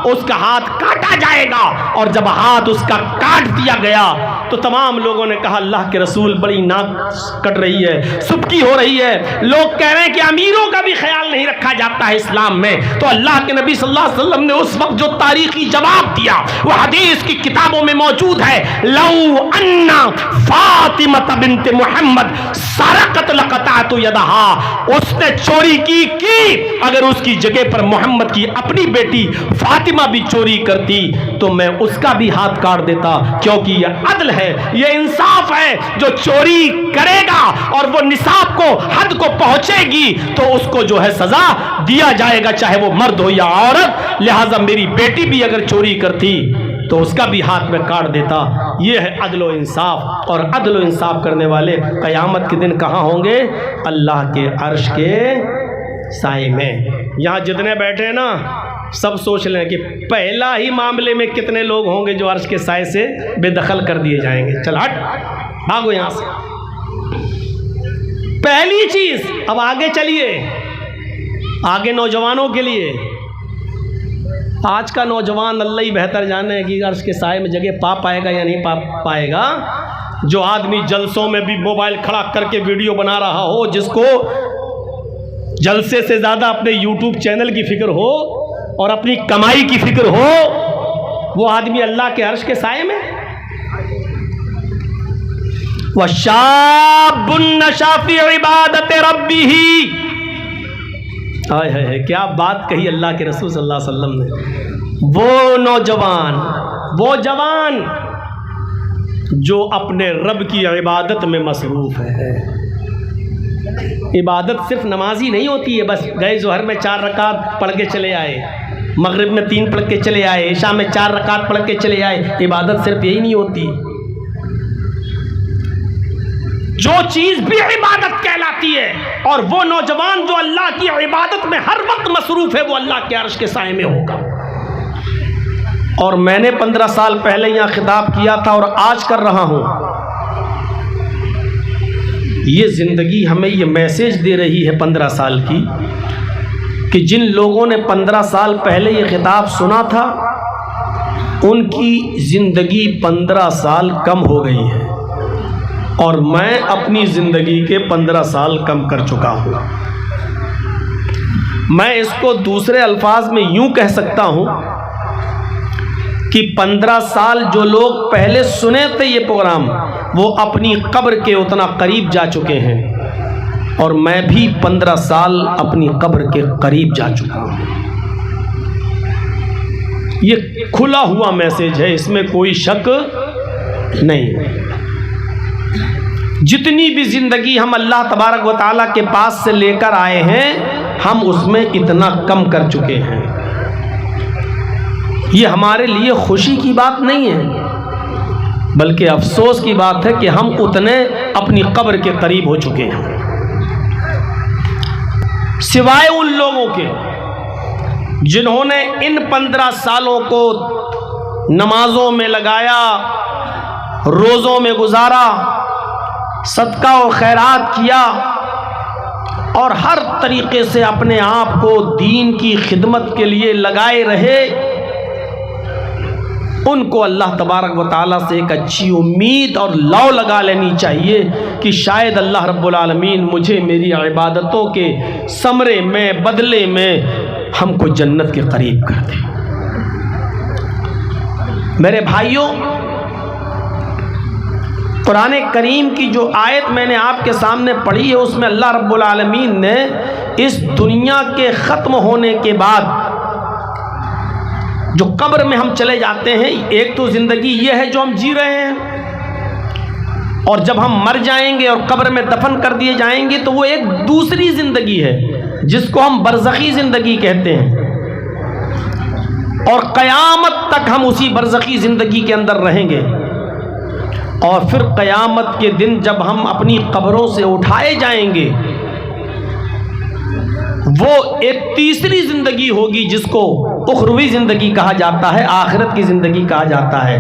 उसका हाथ काटा जाएगा। और जब हाथ उसका काट दिया गया तो तमाम लोगों ने कहा अल्लाह के रसूल बड़ी नाक कट रही है, सुबकी हो रही है। लोग कह रहे हैं कि अमीरों का भी ख्याल नहीं रखा जाता है इस्लाम में। तो अल्लाह के नबी सल्लल्लाहु अलैहि वसल्लम ने उस वक्त जो तारीखी जवाब दिया वो हदीस की किताबों में मौजूद है। लौ अन्ना फातिमा बिन्त मुहम्मद सरकत लक़तअतु यदहा, उसने चोरी की, अगर उसकी जगह पर मोहम्मद की अपनी बेटी फातिमा भी चोरी करती तो मैं उसका भी हाथ काट देता, क्योंकि यह अदल है, यह इंसाफ है। जो चोरी करेगा और वो निसाब को, हद को पहुंचेगी तो उसको जो है सजा दिया जाएगा, चाहे वो मर्द हो या औरत। लिहाजा मेरी बेटी भी अगर चोरी करती तो उसका भी हाथ में काट देता। यह है अदल व इंसाफ। और अदल व इंसाफ करने वाले क़यामत के दिन कहाँ होंगे? अल्लाह के अर्श के साए में। यहाँ जितने बैठे हैं ना, सब सोच लें कि पहला ही मामले में कितने लोग होंगे जो अर्श के साए से बेदखल कर दिए जाएंगे। चल हट, भागो यहाँ से। पहली चीज। अब आगे चलिए, आगे नौजवानों के लिए। आज का नौजवान अल्लाह ही बेहतर जाने कि अर्श के साए में जगह पा पाएगा या नहीं पा पाएगा। जो आदमी जलसों में भी मोबाइल खड़ा करके वीडियो बना रहा हो, जिसको जलसे से ज़्यादा अपने यूट्यूब चैनल की फिक्र हो और अपनी कमाई की फिक्र हो, वो आदमी अल्लाह के अर्श के साए में। वशाबुन नशा फी इबादत रब्बिही, हाय हाय, क्या बात कही अल्लाह के रसूल सल्लल्लाहु अलैहि वसल्लम ने। वो नौजवान, वो जवान जो अपने रब की इबादत में मसरूफ़ है। इबादत सिर्फ नमाज ही नहीं होती है, बस गए ज़ोहर में 4 रकात पढ़ के चले आए, मगरिब में 3 पढ़ के चले आए, इशा में 4 रकात पढ़ के चले आए। इबादत सिर्फ यही नहीं होती। जो चीज़ भी इबादत कहलाती है, और वो नौजवान जो अल्लाह की इबादत में हर वक्त मसरूफ़ है, वो अल्लाह के अर्श के साए में होगा। और मैंने 15 साल पहले यहाँ खिताब किया था और आज कर रहा हूँ। ये ज़िंदगी हमें ये मैसेज दे रही है 15 साल की, कि जिन लोगों ने 15 साल पहले ये खिताब सुना था उनकी ज़िंदगी 15 साल कम हो गई है, और मैं अपनी ज़िंदगी के 15 साल कम कर चुका हूँ। मैं इसको दूसरे अल्फाज में यूँ कह सकता हूँ कि 15 साल जो लोग पहले सुने थे ये प्रोग्राम, वो अपनी कब्र के उतना करीब जा चुके हैं, और मैं भी 15 साल अपनी कब्र के करीब जा चुका हूँ। ये खुला हुआ मैसेज है, इसमें कोई शक नहीं। जितनी भी ज़िंदगी हम अल्लाह तबारक व तआला के पास से लेकर आए हैं, हम उसमें इतना कम कर चुके हैं। ये हमारे लिए खुशी की बात नहीं है, बल्कि अफसोस की बात है कि हम उतने अपनी कब्र के करीब हो चुके हैं। सिवाय उन लोगों के जिन्होंने इन 15 सालों को नमाजों में लगाया, रोज़ों में गुजारा, सदका और खैरात किया, और हर तरीके से अपने आप को दीन की खिदमत के लिए लगाए रहे। उनको अल्लाह तबारक व तआला से एक अच्छी उम्मीद और लौ लगा लेनी चाहिए कि शायद अल्लाह रब्बुल आलमीन मुझे मेरी इबादतों के समरे में, बदले में हमको जन्नत के करीब कर दे। मेरे भाइयों, कुरान करीम की जो आयत मैंने आपके सामने पढ़ी है, उसमें अल्लाह रब्बुल आलमीन ने इस दुनिया के ख़त्म होने के बाद जो कब्र में हम चले जाते हैं, एक तो ज़िंदगी ये है जो हम जी रहे हैं, और जब हम मर जाएंगे और कब्र में दफन कर दिए जाएंगे तो वो एक दूसरी ज़िंदगी है जिसको हम बरज़खी ज़िंदगी कहते हैं, और क़यामत तक हम उसी बरज़खी ज़िंदगी के अंदर रहेंगे। और फिर क़यामत के दिन जब हम अपनी कब्रों से उठाए जाएंगे वो एक तीसरी जिंदगी होगी जिसको उखरवी जिंदगी कहा जाता है, आखिरत की जिंदगी कहा जाता है।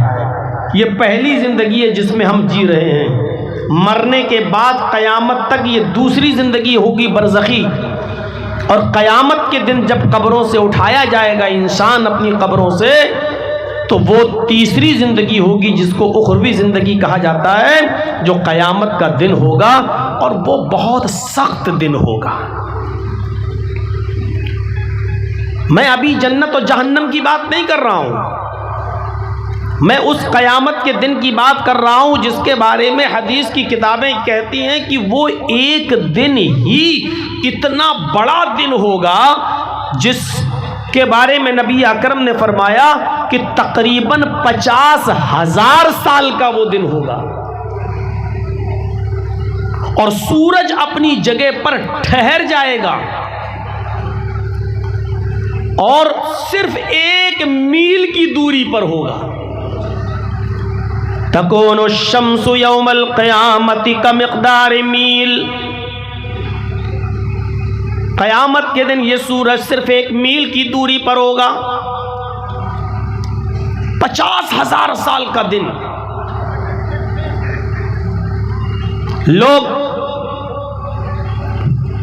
ये पहली जिंदगी है जिसमें हम जी रहे हैं। मरने के बाद कयामत तक ये दूसरी जिंदगी होगी, बरज़खी। और कयामत के दिन जब कब्रों से उठाया जाएगा इंसान अपनी कब्रों से, तो वो तीसरी जिंदगी होगी जिसको उखरवी जिंदगी कहा जाता है, जो कयामत का दिन होगा। और वो बहुत सख्त दिन होगा। मैं अभी जन्नत और जहन्नम की बात नहीं कर रहा हूं, मैं उस कयामत के दिन की बात कर रहा हूं जिसके बारे में हदीस की किताबें कहती हैं कि वो एक दिन ही इतना बड़ा दिन होगा जिसके बारे में नबी अकरम ने फरमाया कि तकरीबन 50,000 साल का वो दिन होगा। और सूरज अपनी जगह पर ठहर जाएगा और सिर्फ 1 मील की दूरी पर होगा। तकूनु शम्सु यौमल क़यामति का मिक़दार मील। क़यामत के दिन ये सूरज सिर्फ 1 मील की दूरी पर होगा। 50,000 साल का दिन। लोग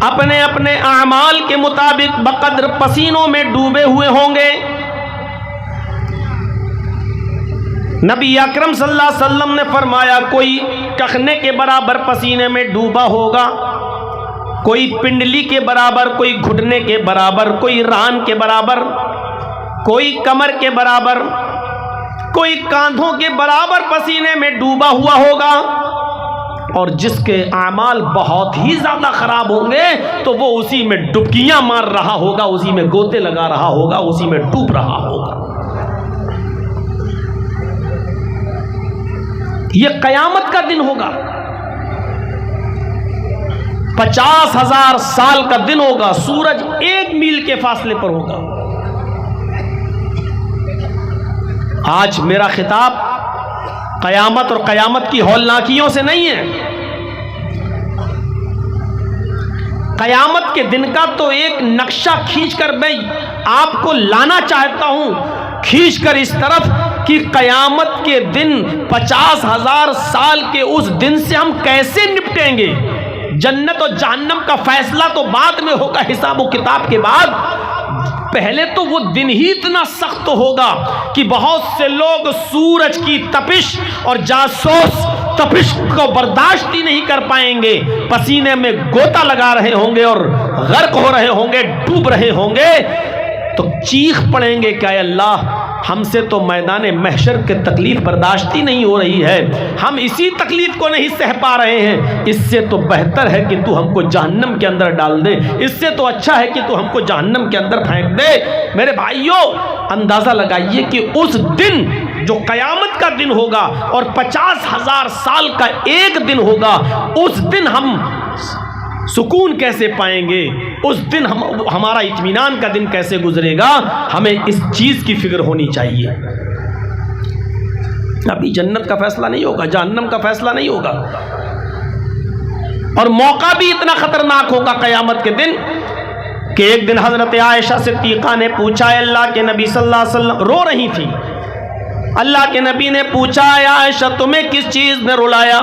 अपने अपने आमाल के मुताबिक बकद्र पसीनों में डूबे हुए होंगे। नबी अकरम सल्लल्लाहु अलैहि वसल्लम ने फरमाया, कोई टखने के बराबर पसीने में डूबा होगा, कोई पिंडली के बराबर, कोई घुटने के बराबर, कोई रान के बराबर, कोई कमर के बराबर, कोई कांधों के बराबर पसीने में डूबा हुआ होगा। और जिसके आमाल बहुत ही ज्यादा खराब होंगे तो वो उसी में डुबकियां मार रहा होगा, उसी में गोते लगा रहा होगा, उसी में डूब रहा होगा। ये कयामत का दिन होगा। 50,000 साल का दिन होगा। सूरज 1 मील के फासले पर होगा। आज मेरा खिताब कयामत और कयामत की हौलनाकियों से नहीं है। कयामत के दिन का तो एक नक्शा खींचकर मैं आपको लाना चाहता हूं, खींचकर इस तरफ कि कयामत के दिन 50,000 साल के उस दिन से हम कैसे निपटेंगे। जन्नत और जहन्नम का फैसला तो बाद में होगा, हिसाब व किताब के बाद। पहले तो वो दिन ही इतना सख्त होगा कि बहुत से लोग सूरज की तपिश और जासूस तपिश को बर्दाश्त ही नहीं कर पाएंगे। पसीने में गोता लगा रहे होंगे और गर्क हो रहे होंगे, डूब रहे होंगे, तो चीख पड़ेंगे कि अल्लाह, हमसे तो मैदान महशर के तकलीफ बर्दाश्त ही नहीं हो रही है, हम इसी तकलीफ को नहीं सह पा रहे हैं। इससे तो बेहतर है कि तू हमको जहन्नम के अंदर डाल दे, इससे तो अच्छा है कि तू हमको जहन्नम के अंदर फेंक दे। मेरे भाइयों, अंदाजा लगाइए कि उस दिन जो कयामत का दिन होगा और 50,000 साल का एक दिन होगा, उस दिन हम सुकून कैसे पाएंगे, उस दिन हमारा इत्मीनान का दिन कैसे गुजरेगा। हमें इस चीज की फिक्र होनी चाहिए। अभी जन्नत का फैसला नहीं होगा, जहन्नम का फैसला नहीं होगा, और मौका भी इतना खतरनाक होगा कयामत के दिन कि एक दिन हजरत आयशा सिद्दीक़ा ने पूछा, अल्लाह के नबी सल्लल्लाहु अलैहि वसल्लम रो रही थी। अल्लाह के नबी ने पूछा, आयशा तुम्हें किस चीज ने रुलाया?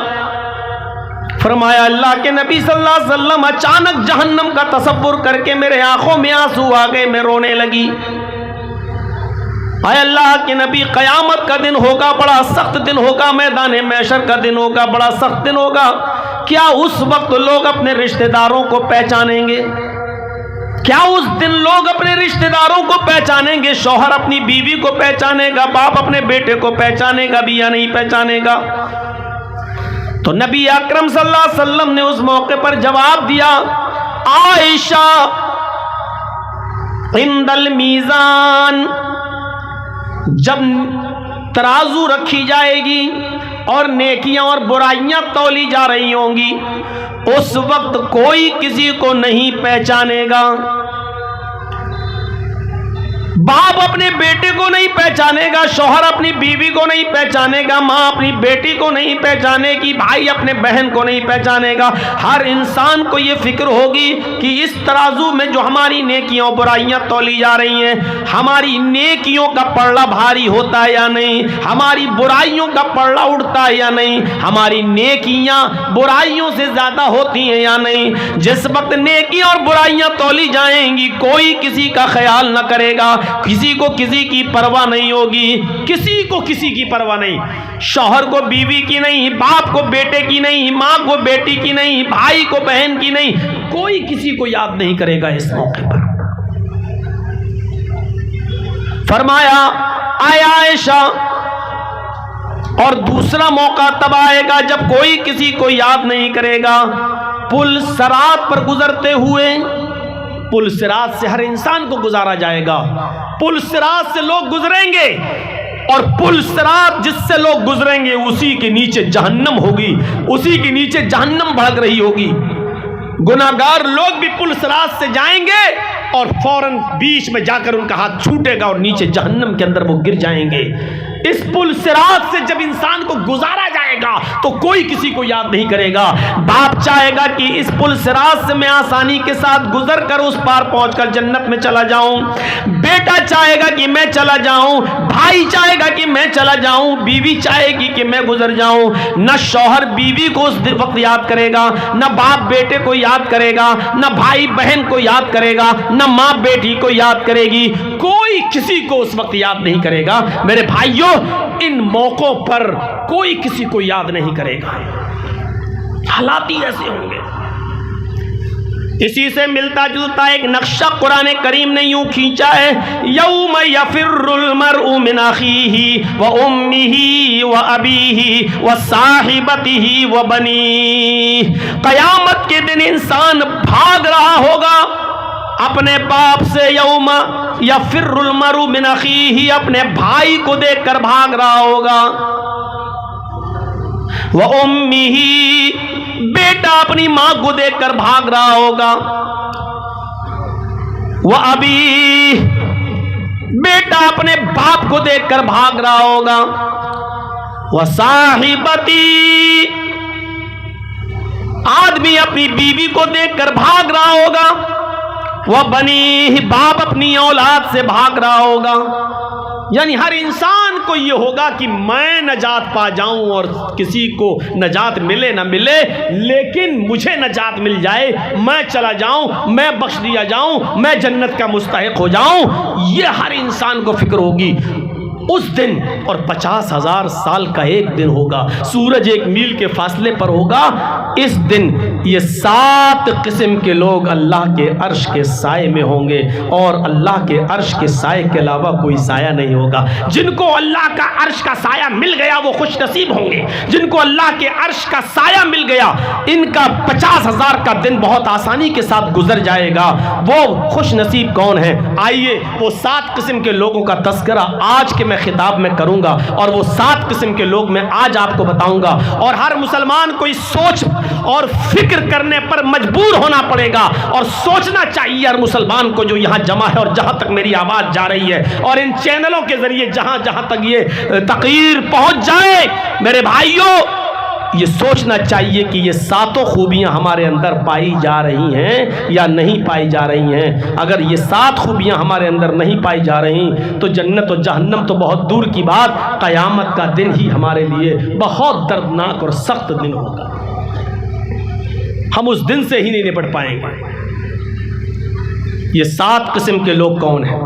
फरमाया, अल्लाह के नबी सल्लल्लाहु अलैहि वसल्लम अचानक जहन्नम का तसव्वुर करके मेरे आंखों में आंसू आ गए, मैं रोने लगी। आए अल्लाह के नबी, कयामत का दिन होगा, बड़ा सख्त दिन होगा, मैदान महशर का दिन होगा, बड़ा सख्त दिन होगा। क्या उस वक्त लोग अपने रिश्तेदारों को पहचानेंगे? क्या उस दिन लोग अपने रिश्तेदारों को पहचानेंगे? शौहर अपनी बीवी को पहचानेगा, बाप अपने बेटे को पहचानेगा भी या नहीं पहचानेगा? तो नबी अकरम सल्लल्लाहु अलैहि वसल्लम ने उस मौके पर जवाब दिया, आयशा इंदल मीज़ान, जब तराजू रखी जाएगी और नेकियां और बुराइयां तौली जा रही होंगी, उस वक्त कोई किसी को नहीं पहचानेगा। बाप अपने बेटे को नहीं पहचानेगा, शौहर अपनी बीवी को नहीं पहचानेगा, माँ अपनी बेटी को नहीं पहचानेगी, भाई अपने बहन को नहीं पहचानेगा। हर इंसान को ये फिक्र होगी कि इस तराजू में जो हमारी नेकियां और बुराइयां तौली जा रही हैं, हमारी नेकियों का पलड़ा भारी होता है या नहीं, हमारी बुराइयों का पलड़ा उठता है या नहीं, हमारी नेकियां बुराइयों से ज्यादा होती हैं या नहीं। जिस वक्त नेकियां और बुराइयां तौली जाएंगी, कोई किसी का ख्याल न करेगा, किसी को किसी की परवाह नहीं होगी, किसी को किसी की परवाह नहीं। शौहर को बीवी की नहीं, बाप को बेटे की नहीं, माँ को बेटी की नहीं, भाई को बहन की नहीं, कोई किसी को याद नहीं करेगा। इस मौके पर फरमाया आया आयशा, और दूसरा मौका तब आएगा जब कोई किसी को याद नहीं करेगा। पुल सिरात पर गुजरते हुए, पुल सिरात से हर इंसान को गुजारा जाएगा, पुल सिरात से लोग गुजरेंगे, और पुल सिरात जिससे लोग गुजरेंगे उसी के नीचे जहन्नम होगी, उसी के नीचे जहन्नम भड़क रही होगी। गुनाहगार लोग भी पुल सिरात से जाएंगे और फौरन बीच में जाकर उनका हाथ छूटेगा और नीचे जहन्नम के अंदर वो गिर जाएंगे। इस पुल सिरात से जब इंसान को गुजारा जाएगा तो कोई किसी को याद नहीं करेगा। बाप चाहेगा कि इस पुल सिरात से मैं आसानी के साथ गुजर कर उस पार पहुंचकर जन्नत में चला जाऊं, बेटा चाहेगा कि मैं चला जाऊं, भाई चाहेगा कि मैं चला जाऊं, बीवी चाहेगी कि मैं गुजर जाऊं। न शौहर बीवी को उस वक्त याद करेगा, न बाप बेटे को याद करेगा, न भाई बहन को याद करेगा, न माँ बेटी को याद करेगी, कोई किसी को उस वक्त याद नहीं करेगा। मेरे भाइयों, इन मौकों पर कोई किसी को याद नहीं करेगा, हालात ही ऐसे होंगे। इसी से मिलता जुलता एक नक्शा कुरान करीम ने यूं खींचा है, यौम यफिर्रुल मरउ मिन अखीही व उम्मिही व अबीही व साहिबतिही व बनी। कयामत के दिन इंसान भाग रहा होगा अपने बाप से, यौम यफिर्रुल मरउ मिन अखीही, अपने भाई को देखकर भाग रहा होगा, व उम्मिही, बेटा अपनी मां को देखकर भाग रहा होगा, व अबी, बेटा अपने बाप को देखकर भाग रहा होगा, व साहिबती, आदमी अपनी बीवी को देखकर भाग रहा होगा, वह बनी, बाप अपनी औलाद से भाग रहा होगा। यानी हर इंसान को यह होगा कि मैं नजात पा जाऊं और किसी को नजात मिले ना मिले, लेकिन मुझे नजात मिल जाए, मैं चला जाऊं, मैं बख्श दिया जाऊं, मैं जन्नत का मुस्तहिक हो जाऊं। यह हर इंसान को फिक्र होगी उस दिन। और 50,000 साल का एक दिन होगा, सूरज 1 मील के फासले पर होगा। इस दिन ये 7 किस्म के लोग अल्लाह के अर्श के साए में होंगे, और अल्लाह के अर्श के साए के अलावा कोई साया नहीं होगा। जिनको अल्लाह का अर्श का साया मिल गया वो खुश नसीब होंगे, जिनको अल्लाह के अर्श का साया मिल गया इनका 50,000 का दिन बहुत आसानी के साथ गुजर जाएगा। वो खुश नसीब कौन है? आइए वो 7 किस्म के लोगों का तस्करा आज के खिताब में करूंगा, और वो 7 किस्म के लोग मैं आज आपको बताऊंगा। और हर मुसलमान को इस सोच और फिक्र करने पर मजबूर होना पड़ेगा, और सोचना चाहिए हर मुसलमान को जो यहां जमा है और जहां तक मेरी आवाज जा रही है, और इन चैनलों के जरिए जहां जहां तक ये तकरीर पहुंच जाए, मेरे भाइयों ये सोचना चाहिए कि ये 7 खूबियां हमारे अंदर पाई जा रही हैं या नहीं पाई जा रही हैं। अगर ये 7 खूबियां हमारे अंदर नहीं पाई जा रही तो जन्नत और जहन्नम तो बहुत दूर की बात, क़यामत का दिन ही हमारे लिए बहुत दर्दनाक और सख्त दिन होगा। हम उस दिन से ही नहीं निपट पाएंगे। ये 7 किस्म के लोग कौन हैं?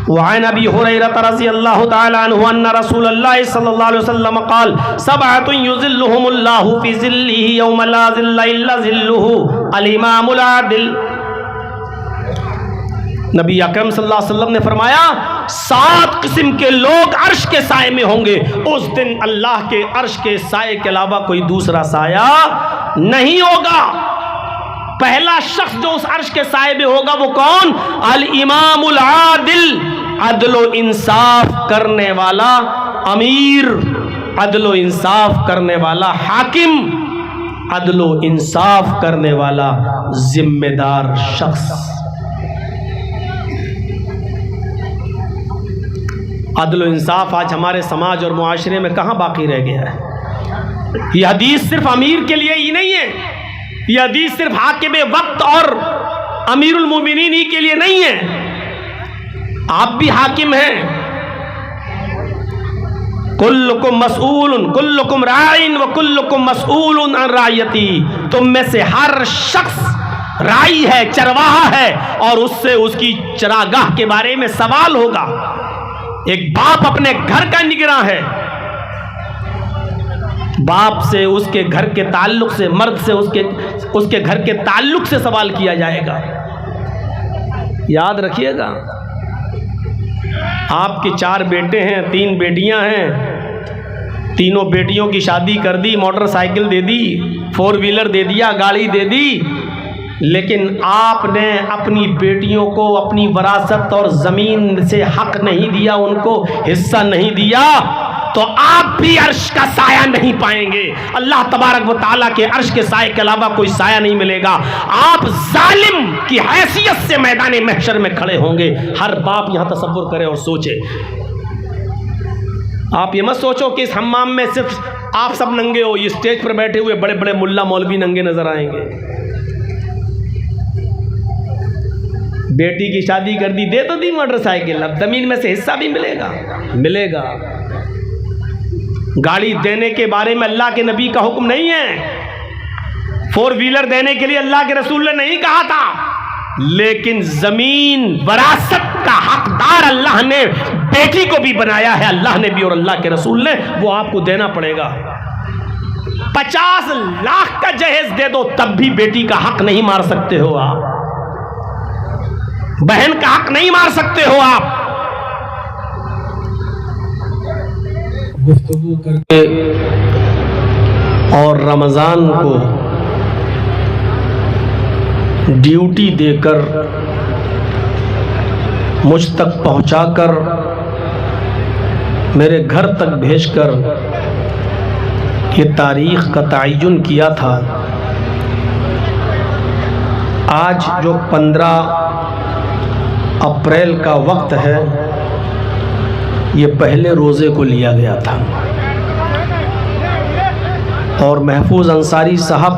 वअन अबी हुरैरा रज़ियल्लाहु तआला अन्हु अन्ना रसूलल्लाह सल्लल्लाहु अलैहि वसल्लम क़ाल सबअतुन युज़िल्लुहुमुल्लाहु फ़ी ज़िल्लिही यौम ला ज़िल्ला इल्ला ज़िल्लुहु अल इमामुल आदिल। नबी अकरम सल्लल्लाहु अलैहि वसल्लम ने फरमाया 7 किस्म के लोग अर्श के साए में होंगे। उस दिन अल्लाह के अर्श के साए के अलावा कोई दूसरा साया नहीं होगा। पहला शख्स जो उस अर्श के साए में होगा वो कौन? अल इमामुल आदिल, अदलो इंसाफ करने वाला अमीर, अदलो इंसाफ करने वाला हाकिम, अदलो इंसाफ करने वाला जिम्मेदार शख्स। अदल व इंसाफ आज हमारे समाज और मुआशरे में कहाँ बाकी रह गया है। यह हदीस सिर्फ अमीर के लिए ही नहीं है, यह हदीस सिर्फ हाकिम वक्त और अमीरुल मोमिनीन ही के लिए नहीं है। आप भी हाकिम हैं। कुल्लुकुम मसऊलुन कुल्लुकुम राइन व कुल्लुकुम मसऊलुन अन रायती। तुम में से हर शख्स राई है, चरवाहा है, और उससे उसकी चरागाह के बारे में सवाल होगा। एक बाप अपने घर का निगरान है, बाप से उसके घर के ताल्लुक से, मर्द से उसके घर के ताल्लुक से सवाल किया जाएगा। याद रखिएगा। आपके 4 बेटे हैं, 3 बेटियां हैं, तीनों बेटियों की शादी कर दी, मोटरसाइकिल दे दी, 4 व्हीलर दे दिया, गाड़ी दे दी, लेकिन आपने अपनी बेटियों को अपनी वरासत और ज़मीन से हक नहीं दिया, उनको हिस्सा नहीं दिया, तो आप भी अर्श का साया नहीं पाएंगे। अल्लाह तबारक व तआला के अर्श के साए के अलावा कोई साया नहीं मिलेगा। आप जालिम की हैसियत से मैदान महशर में खड़े होंगे। हर बाप यहां तसव्वुर करे और सोचे। आप ये मत सोचो कि इस हम्माम में सिर्फ आप सब नंगे हो, ये स्टेज पर बैठे हुए बड़े बड़े मुल्ला मौलवी नंगे नजर आएंगे। बेटी की शादी कर दी, दे तो दी मोटरसाइकिल, अब जमीन में से हिस्सा भी मिलेगा। गाड़ी देने के बारे में अल्लाह के नबी का हुक्म नहीं है, 4 व्हीलर देने के लिए अल्लाह के रसूल ने नहीं कहा था, लेकिन जमीन वरासत का हकदार अल्लाह ने बेटी को भी बनाया है, अल्लाह ने भी और अल्लाह के रसूल ने, वो आपको देना पड़ेगा। 50 लाख का जहेज दे दो तब भी बेटी का हक नहीं मार सकते हो आप, बहन का हक नहीं मार सकते हो आप। गुफ्तगू करके और रमज़ान को ड्यूटी देकर मुझ तक पहुंचाकर मेरे घर तक भेजकर ये तारीख़ का तयन किया था। आज जो 15 अप्रैल का वक्त है, ये पहले रोज़े को लिया गया था और महफूज अंसारी साहब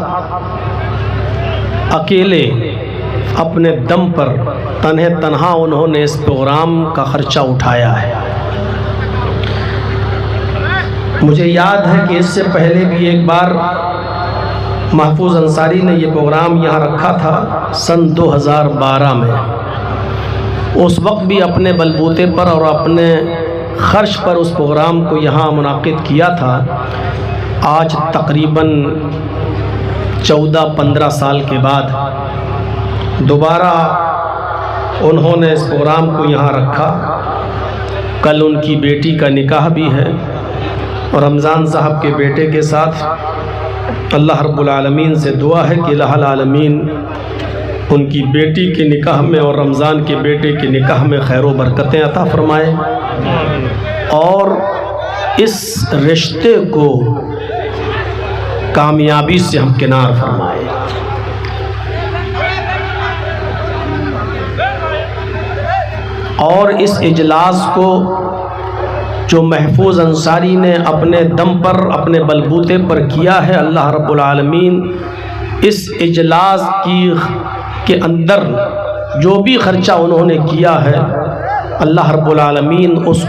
अकेले अपने दम पर तन्हे तन्हा उन्होंने इस प्रोग्राम का खर्चा उठाया है। मुझे याद है कि इससे पहले भी एक बार महफूज अंसारी ने ये प्रोग्राम यहाँ रखा था सन 2012 में। उस वक्त भी अपने बलबूते पर और अपने खर्च पर उस प्रोग्राम को यहाँ मुनाकिद किया था। आज तकरीबन 14-15 साल के बाद दोबारा उन्होंने इस प्रोग्राम को यहाँ रखा। कल उनकी बेटी का निकाह भी है और रमज़ान साहब के बेटे के साथ अल्लाह रब्बुल आलमीन से दुआ है कि अल्लाह आलमीन उनकी बेटी के निकाह में और रमज़ान के बेटे के निकाह में खैर व बरकतें अता फरमाए और इस रिश्ते को कामयाबी से हम किनार फरमाए। और इस इजलास को जो महफूज अंसारी ने अपने दम पर अपने बलबूते पर किया है, अल्लाह रब्बुल आलमीन इस इजलास के अंदर जो भी खर्चा उन्होंने किया है, अल्लाह रब्बुल आलमीन उस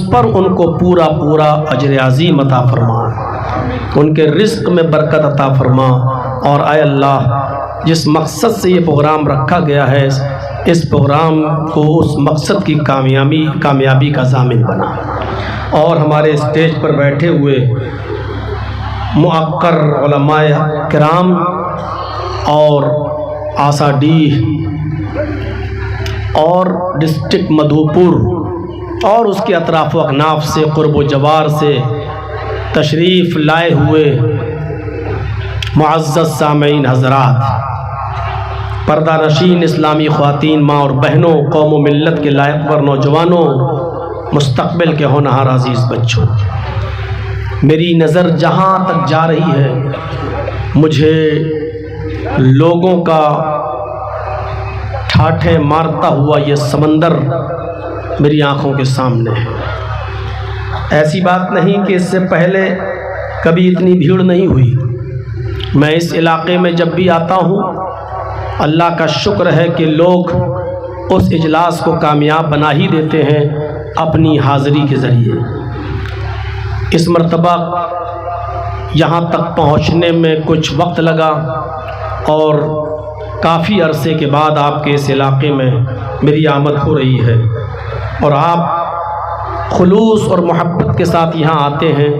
पर उनको पूरा अजर अज़ीम अता फरमा, उनके रिज़्क़ में बरकत अता फरमा। और आय अल्लाह, जिस मकसद से ये प्रोग्राम रखा गया है, इस प्रोग्राम को उस मकसद की कामयाबी का ज़ामिन बना। और हमारे स्टेज पर बैठे हुए मुअक्कर उलमाए किराम और आसाडीह और डिस्ट्रिक्ट मधुपुर और उसके अतराफ़ व अकनाफ से क़ुर्ब व जवार से तशरीफ़ लाए हुए मुअज़्ज़ज़ सामीन हज़रात, पर्दा नशीन इस्लामी ख़वातीन, माँ और बहनों, कौम व मिल्लत के लायक वर नौजवानों, मुस्तक़बिल के होनहार अज़ीज़ बच्चों, मेरी नज़र जहाँ तक जा रही है, मुझे लोगों का ठाठे मारता हुआ ये समंदर मेरी आँखों के सामने है। ऐसी बात नहीं कि इससे पहले कभी इतनी भीड़ नहीं हुई। मैं इस इलाके में जब भी आता हूँ, अल्लाह का शुक्र है कि लोग उस इजलास को कामयाब बना ही देते हैं अपनी हाज़िरी के ज़रिए। इस मर्तबा यहाँ तक पहुँचने में कुछ वक्त लगा और काफ़ी अरसे के बाद आपके इस इलाके में मेरी आमद हो रही है और आप खुलूस और मोहब्बत के साथ यहाँ आते हैं।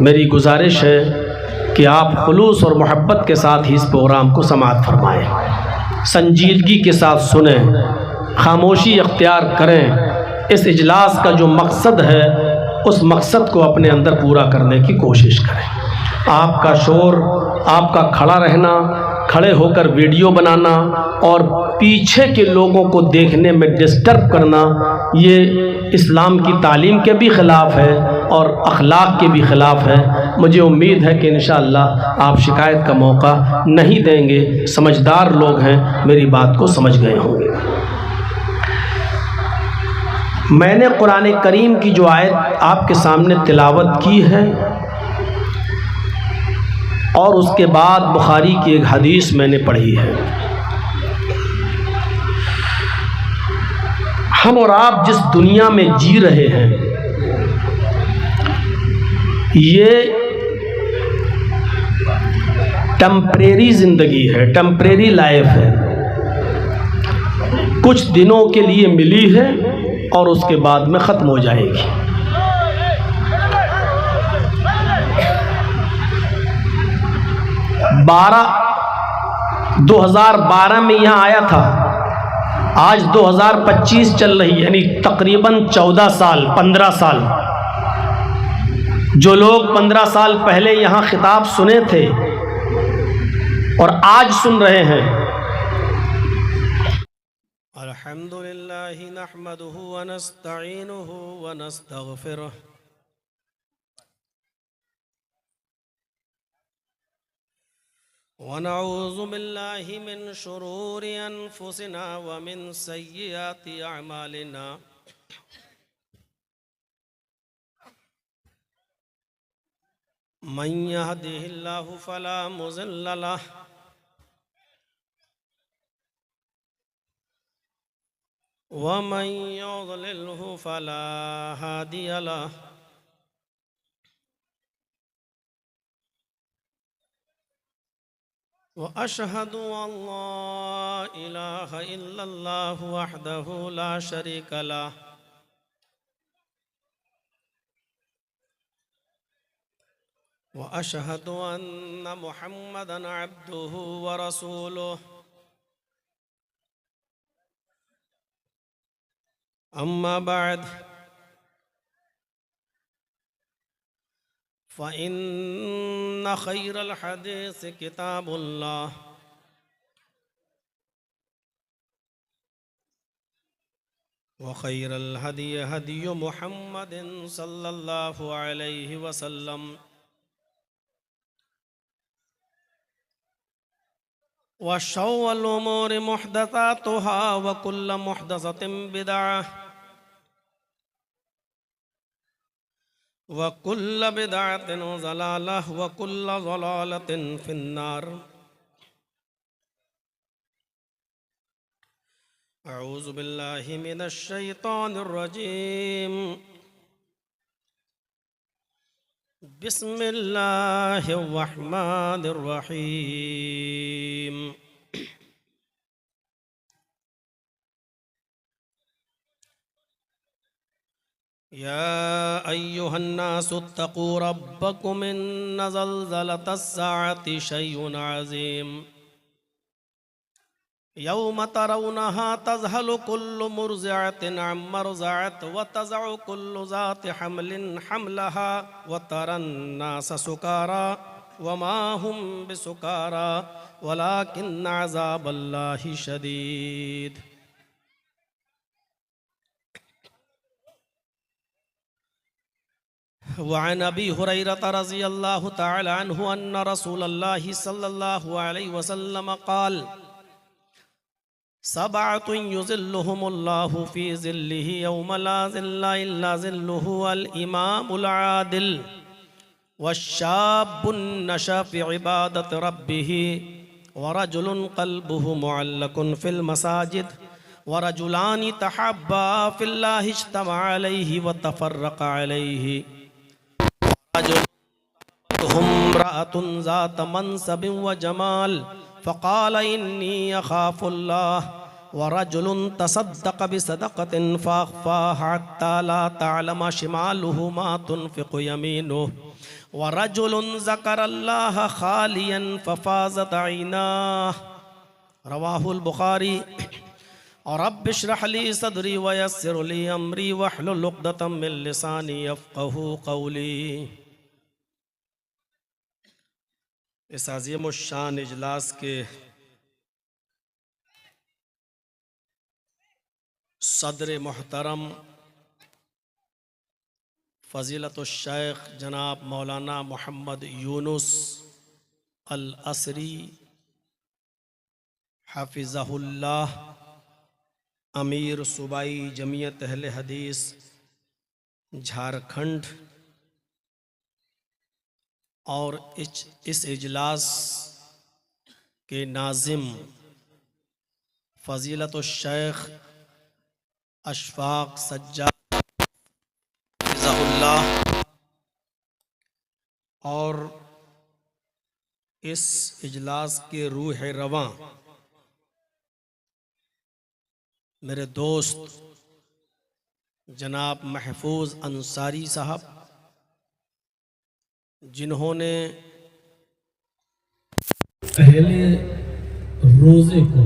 मेरी गुजारिश है कि आप खुलूस और मोहब्बत के साथ ही इस प्रोग्राम को समाअत फरमाएँ, संजीदगी के साथ सुने, खामोशी अख्तियार करें। इस इजलास का जो मकसद है उस मकसद को अपने अंदर पूरा करने की कोशिश करें। आपका शोर, आपका खड़ा रहना, खड़े होकर वीडियो बनाना और पीछे के लोगों को देखने में डिस्टर्ब करना, ये इस्लाम की तालीम के भी ख़िलाफ़ है और अखलाक के भी ख़िलाफ़ है। मुझे उम्मीद है कि इंशाअल्लाह आप शिकायत का मौका नहीं देंगे। समझदार लोग हैं, मेरी बात को समझ गए होंगे। मैंने कुरान करीम की जो आयत आपके सामने तिलावत की है और उसके बाद बुखारी की एक हदीस मैंने पढ़ी है। हम और आप जिस दुनिया में जी रहे हैं, ये टेम्परेरी ज़िंदगी है, टेम्परेरी लाइफ है। कुछ दिनों के लिए मिली है और उसके बाद में ख़त्म हो जाएगी। 2012 में यहाँ आया था, आज 2025 चल रही, यानी तकरीबन 14 साल, 15 साल। जो लोग 15 साल पहले यहाँ खिताब सुने थे और आज सुन रहे हैं, अल्हम्दुलिल्लाहि नहमदुहु व नस्तईनुहु व नस्तगफिरुह व नऊज़ु बिल्लाहि मिन शुरूरि अनफुसिना व मिन सय्यिआति अअमालिना। मन यहदिहिल्लाहु फला मुज़िल्ल लहु व मन युज़लिल्हु फला हादिय लहु। व अशहदु अल्ला इलाहा इल्लल्लाहु वहदहु ला शरीका लहु व अशहदु अन्ना मुहम्मदन अब्दुहु व रसूलुहु। अम्मा बाद फ़इन्न खैरल हदीस किताबुल्लाह व खैरल हदी हदी मुहम्मदिन सल्लल्लाहु अलैहि वसल्लम व शर्रुल उमूरि मुहदसातुहा व कुल्लु मुहदसतिन बिदअह व कुल्लु बिदअतिन ज़लालह व कुल्लु ज़लालतिन फिन्नार। अऊज़ु बिल्लाहि मिनश शैतानिर रजीम। बिस्मिल्लाहिर रहमानिर रहीम। या अय्युहन्नासु इत्तक़ू रब्बकुम इन्न ज़ल्ज़लतस्साअति शैउन अज़ीम। यौम तरौनहा तज़हलु कुल्लु मुर्ज़िअतिन अम्मा अर्ज़अत व तज़अु कुल्लु ज़ाति हम्लिन हम्लहा व तरन्नास सुकारा व मा हुम बिसुकारा वलाकिन्न अज़ाबल्लाहि शदीद। वअन अबी हुरैरता रज़ियल्लाहु तआला अन्हु अन्न रसूलल्लाहि सल्लल्लाहु अलैहि वसल्लम क़ाल सबअतुन युज़िल्लुहुमुल्लाहु फ़ी ज़िल्लिही यौम ला ज़िल्ला इल्ला ज़िल्लुहु अल इमामुल आदिल वश्शाबुन नशअ फ़ी इबादति रब्बिही वरजुलुन क़ल्बुहु मुअल्लकुन फ़िल मसाजिद वरजुलानि तहब्बा फ़िल्लाहि इज्तमअ अलैहि व तफ़र्रक़ा अलैहि वरजुलुहुम इम्रअतुन ज़ात मनसबिन व जमाल फ़क़ाल इन्नी अख़ाफ़ुल्लाह वरजुलुन तसद्दक़ बिसदक़तिन फ़अख़फ़ाहा हत्ता ला तअलम शिमालुहु मा तुनफ़िक़ु यमीनुहु वरजुलुन ज़करल्लाह ख़ालियन फ़फ़ाज़त ऐनाहु रवाहुल बुख़ारी। और रब्बि इश्रह ली सदरी व यस्सिर ली अमरी वहलुल उक़दतम मिन लिसानी यफ़क़हू क़ौली। इस अज़ीम शान इजलास के सदर मोहतरम फ़ज़ीलतुश शेख जनाब मौलाना मोहम्मद यूनुस अल असरी हफ़िज़हुल्लाह अमीर सूबाई जमीयत अहले हदीस झारखंड और इस इजलास के नाज़िम फ़ज़ीलतुश शेख अशफ़ाक़ सज्जाद और इस इजलास के रूह रवां मेरे दोस्त जनाब महफूज अंसारी साहब, जिन्होंने पहले रोज़े को